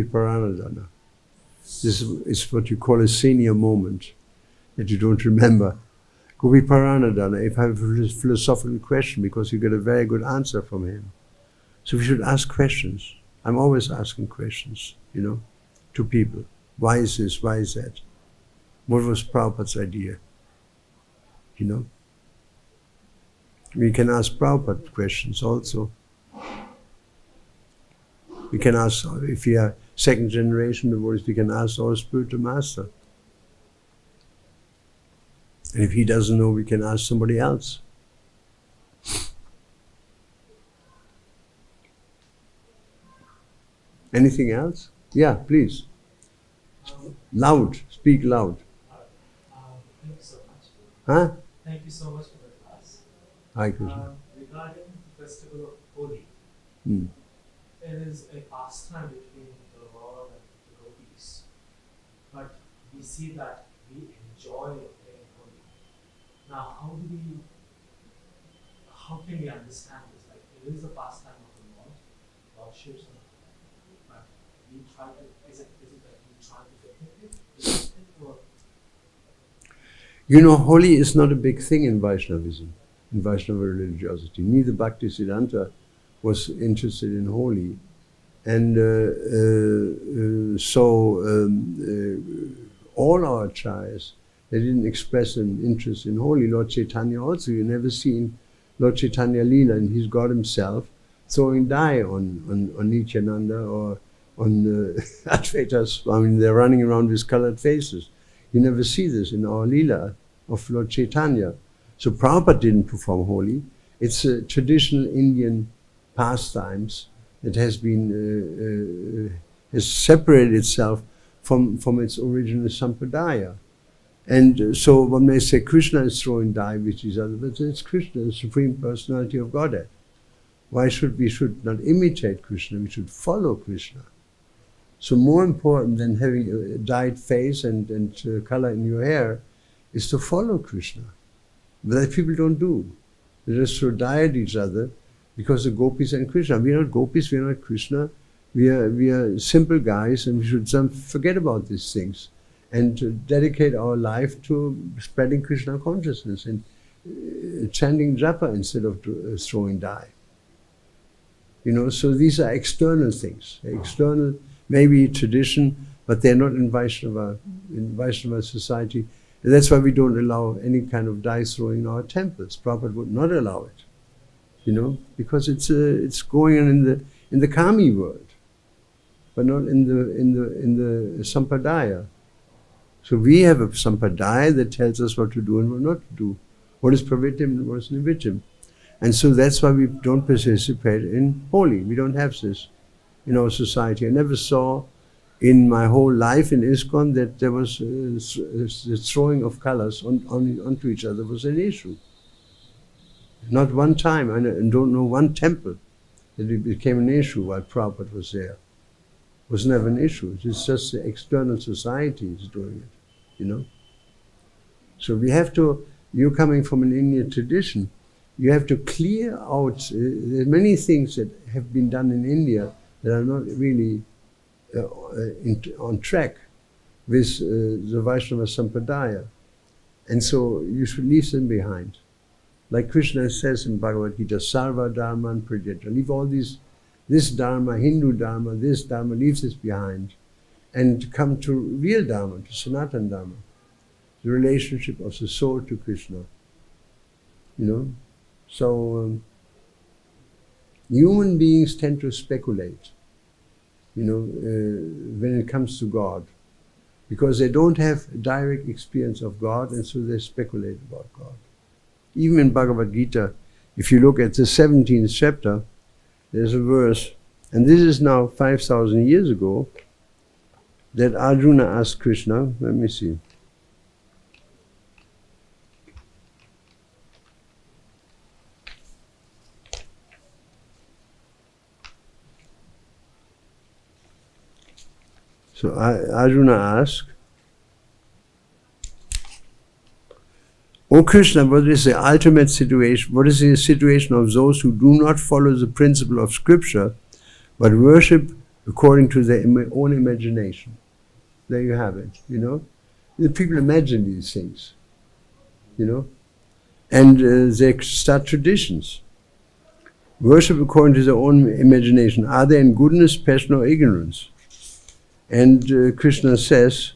Paranadana. This is what you call a senior moment that you don't remember. Gopi Paranadana, if I have a philosophical question, because you get a very good answer from him. So we should ask questions. I'm always asking questions, you know, to people. Why is this? Why is that? What was Prabhupada's idea? You know? We can ask Prabhupada questions also. We can ask, if we are second generation devotees, we can ask our spiritual master. And if he doesn't know, we can ask somebody else. Anything else? Yeah, please. Loud. Speak loud. Thank you so much. Huh? Thank you so much for the class. Hi, Krishna. Regarding the festival of Holi, Hmm. it is a pastime between the Lord and the devotees. But we see that we enjoy playing Holi. Now, how can we understand this? Like, it is a pastime of the Lord, worships, but we try to, is it that we try to depict it, or? You know, Holi is not a big thing in Vaishnavism, in Vaishnava religiosity. Neither Bhaktisiddhanta was interested in Holi. And all our acharyas, they didn't express an interest in Holi. Lord Chaitanya also, you never seen Lord Chaitanya Leela, and he's God himself, throwing dye on Nityananda or on Advaita Swami. They're running around with colored faces. You never see this in our Leela of Lord Chaitanya. So Prabhupada didn't perform Holi. It's a traditional Indian pastimes that has been has separated itself from its original sampradaya. And so one may say Krishna is throwing dye with each other, but it's Krishna, the Supreme Personality of Godhead. Why should we not imitate Krishna? We should follow Krishna. So more important than having a dyed face and color in your hair is to follow Krishna. But that people don't do. They just throw dye at each other because the gopis and Krishna. We are not gopis, we are not Krishna. We are simple guys, and we should forget about these things and to dedicate our life to spreading Krishna consciousness and chanting japa instead of throwing dye. You know, so these are external things. External, maybe tradition, but they're not in Vaishnava society. And that's why we don't allow any kind of dye throwing in our temples. Prabhupada would not allow it, you know, because it's going on in the kami world, but not in the sampradaya. So we have a sampradaya that tells us what to do and what not to do, what is pravitim and what is nivitim. And so that's why we don't participate in Holi. We don't have this in our society. I never saw in my whole life in ISKCON that there was the throwing of colors onto each other was an issue. Not one time, I don't know one temple that it became an issue while Prabhupada was there. It was never an issue. It's just the external society is doing it, you know. So we have to, you're coming from an Indian tradition, you have to clear out, there are many things that have been done in India that are not really on track with the Vaishnava Sampradaya. And so you should leave them behind. Like Krishna says in Bhagavad-Gita, Sarva Dharman Prijeta. Leave all this Dharma, Hindu Dharma, this Dharma, leave this behind and come to real Dharma, to Sanatana Dharma, the relationship of the soul to Krishna. You know? So human beings tend to speculate, you know, when it comes to God, because they don't have a direct experience of God, and so they speculate about God. Even in Bhagavad-Gita, if you look at the 17th chapter, there's a verse, and this is now 5,000 years ago, that Arjuna asked Krishna, let me see. So Arjuna asked, O Krishna, what is the ultimate situation? What is the situation of those who do not follow the principle of scripture, but worship according to their own imagination? There you have it, you know. The people imagine these things, you know, and they start traditions. Worship according to their own imagination. Are they in goodness, passion, or ignorance? And Krishna says,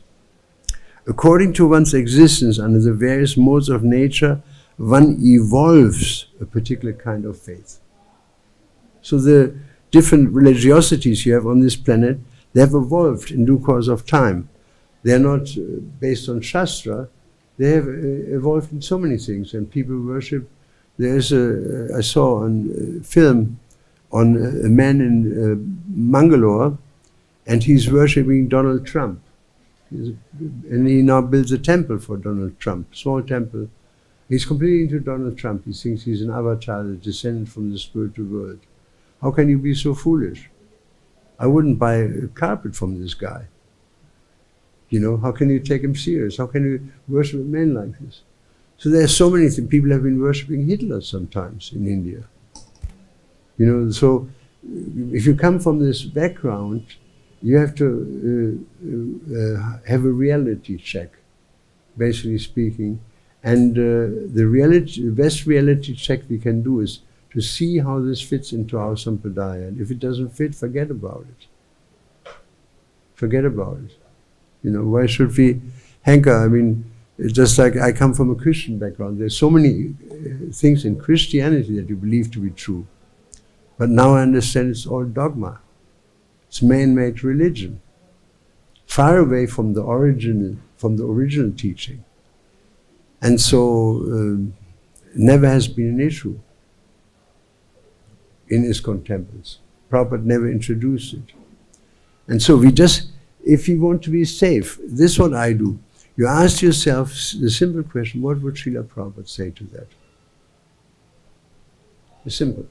according to one's existence under the various modes of nature, one evolves a particular kind of faith. So the different religiosities you have on this planet, they have evolved in due course of time. They are not based on Shastra, they have evolved in so many things, and people worship. There's I saw a film on a man in Mangalore and he's worshipping Donald Trump. And he now builds a temple for Donald Trump, small temple. He's completely into Donald Trump. He thinks he's an avatar, a descendant from the spiritual world. How can you be so foolish? I wouldn't buy a carpet from this guy. You know, how can you take him serious? How can you worship a man like this? So there are so many things. People have been worshipping Hitler sometimes in India. You know, so if you come from this background, you have to have a reality check, basically speaking. And the best reality check we can do is to see how this fits into our sampradaya. And if it doesn't fit, forget about it. Forget about it. You know, why should we hanker? I mean, just like I come from a Christian background, there's so many things in Christianity that you believe to be true. But now I understand it's all dogma. It's man-made religion, far away from the original teaching. And so never has been an issue in ISKCON temples. Prabhupada never introduced it. And so we just, if you want to be safe, this is what I do. You ask yourself the simple question, what would Srila Prabhupada say to that? It's simple.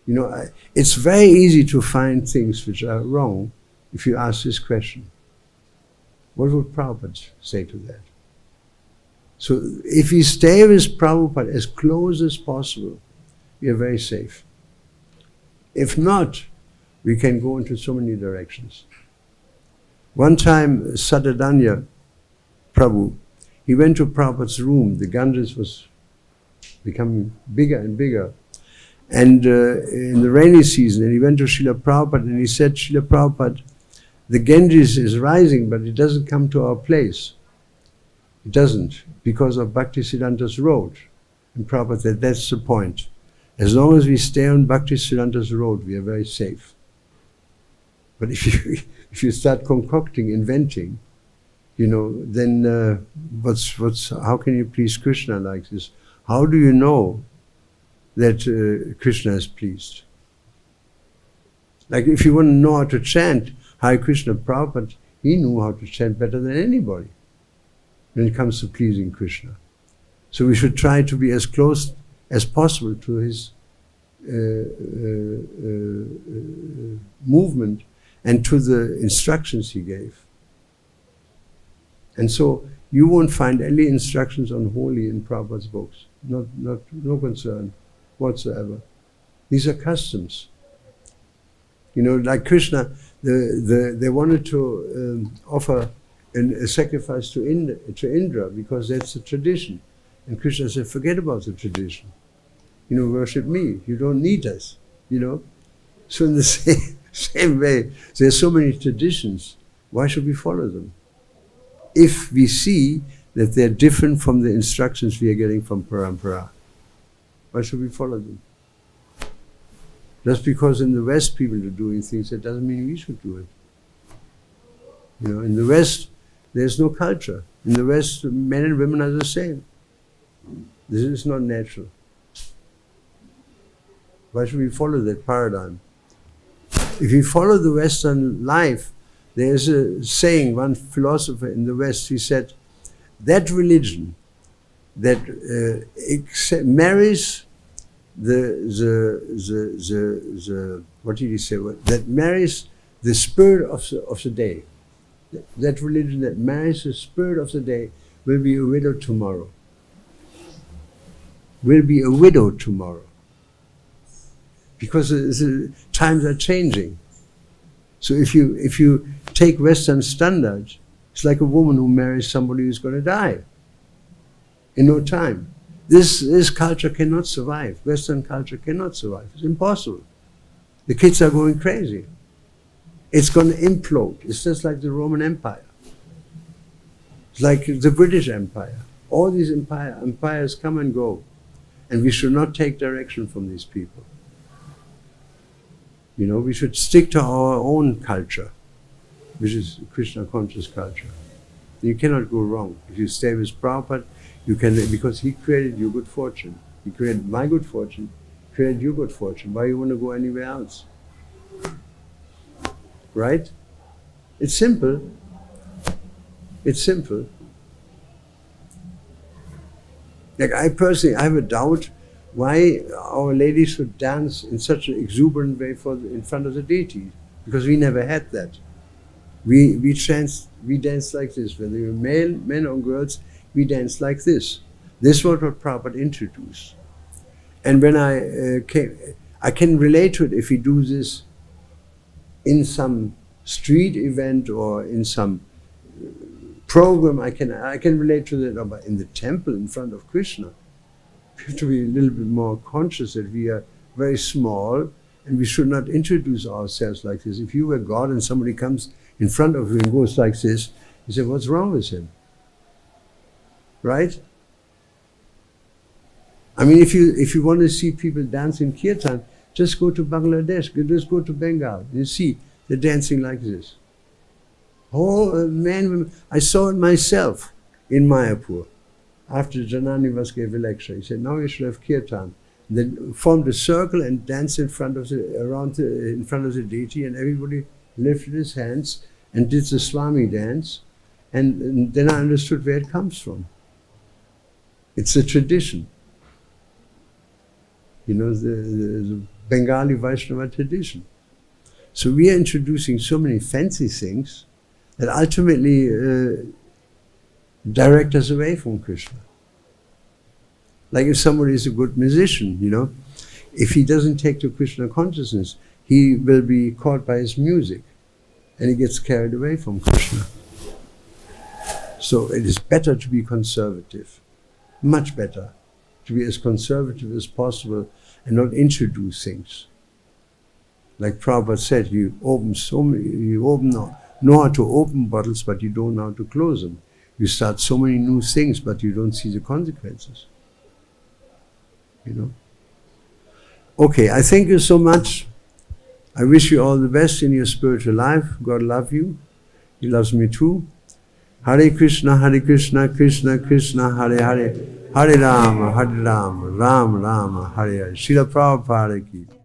You know, it's very easy to find things which are wrong if you ask this question. What would Prabhupada say to that? So if we stay with Prabhupada as close as possible, we are very safe. If not, we can go into so many directions. One time, Sadadanya Prabhu, he went to Prabhupada's room. The Ganges was becoming bigger and bigger. And in the rainy season, and he went to Srila Prabhupada and he said, Srila Prabhupada, the Ganges is rising, but it doesn't come to our place. It doesn't, because of Bhaktisiddhanta's road. And Prabhupada said, that's the point. As long as we stay on Bhaktisiddhanta's road, we are very safe. But if you start concocting, inventing, you know, then how can you please Krishna like this? How do you know that Krishna is pleased? Like if you want to know how to chant Hare Krishna, Prabhupada, he knew how to chant better than anybody when it comes to pleasing Krishna. So we should try to be as close as possible to his movement and to the instructions he gave. And so you won't find any instructions on holy in Prabhupada's books. No concern whatsoever. These are customs. You know, like Krishna, they wanted to offer a sacrifice to Indra because that's the tradition. And Krishna said, forget about the tradition. You know, worship me. You don't need us. You know. So in the same way, there's so many traditions. Why should we follow them? If we see that they're different from the instructions we are getting from Parampara, why should we follow them? Just because in the West people are doing things, that doesn't mean we should do it. You know, in the West, there's no culture. In the West, men and women are the same. This is not natural. Why should we follow that paradigm? If we follow the Western life, there's a saying, one philosopher in the West, he said, that religion that marries what did he say? That marries the spirit of the day. That religion that marries the spirit of the day will be a widow tomorrow. Will be a widow tomorrow. Because the times are changing. So if you take Western standards, it's like a woman who marries somebody who's going to die in no time. This culture cannot survive. Western culture cannot survive. It's impossible. The kids are going crazy. It's going to implode. It's just like the Roman Empire. It's like the British Empire. All these empires come and go. And we should not take direction from these people. You know, we should stick to our own culture, which is Krishna conscious culture. You cannot go wrong. If you stay with Prabhupada, you can, because he created your good fortune. He created my good fortune, created your good fortune. Why you want to go anywhere else? Right? It's simple. It's simple. Like I personally, I have a doubt why our ladies should dance in such an exuberant way in front of the deity, because we never had that. We dance like this. Whether you're men or girls, we dance like this. This was what Prabhupada introduced. And when I can relate to it if we do this in some street event or in some program. I can relate to that, but in the temple in front of Krishna, we have to be a little bit more conscious that we are very small and we should not introduce ourselves like this. If you were God and somebody comes in front of you and goes like this, you say, what's wrong with him? Right? I mean, if you want to see people dancing kirtan, just go to Bangladesh, just go to Bengal. You see, they're dancing like this. Oh, man, women. I saw it myself in Mayapur. After Janani gave a lecture, he said, now you should have kirtan. They formed a circle and danced in front of the deity, and everybody lifted his hands and did the Swami dance. And then I understood where it comes from. It's a tradition. You know, the Bengali Vaishnava tradition. So we are introducing so many fancy things that ultimately direct us away from Krishna. Like if somebody is a good musician, you know, if he doesn't take to Krishna consciousness, he will be caught by his music and he gets carried away from Krishna. So it is better to be conservative, much better, to be as conservative as possible and not introduce things. Like Prabhupada said, you know how to open bottles, but you don't know how to close them. You start so many new things, but you don't see the consequences. You know? Okay, I thank you so much. I wish you all the best in your spiritual life. God love you. He loves me too. Hare Krishna, Krishna Krishna, Hare Hare, Hare Rama, Rama Rama, Hare Hare. Srila Prabhupada ki.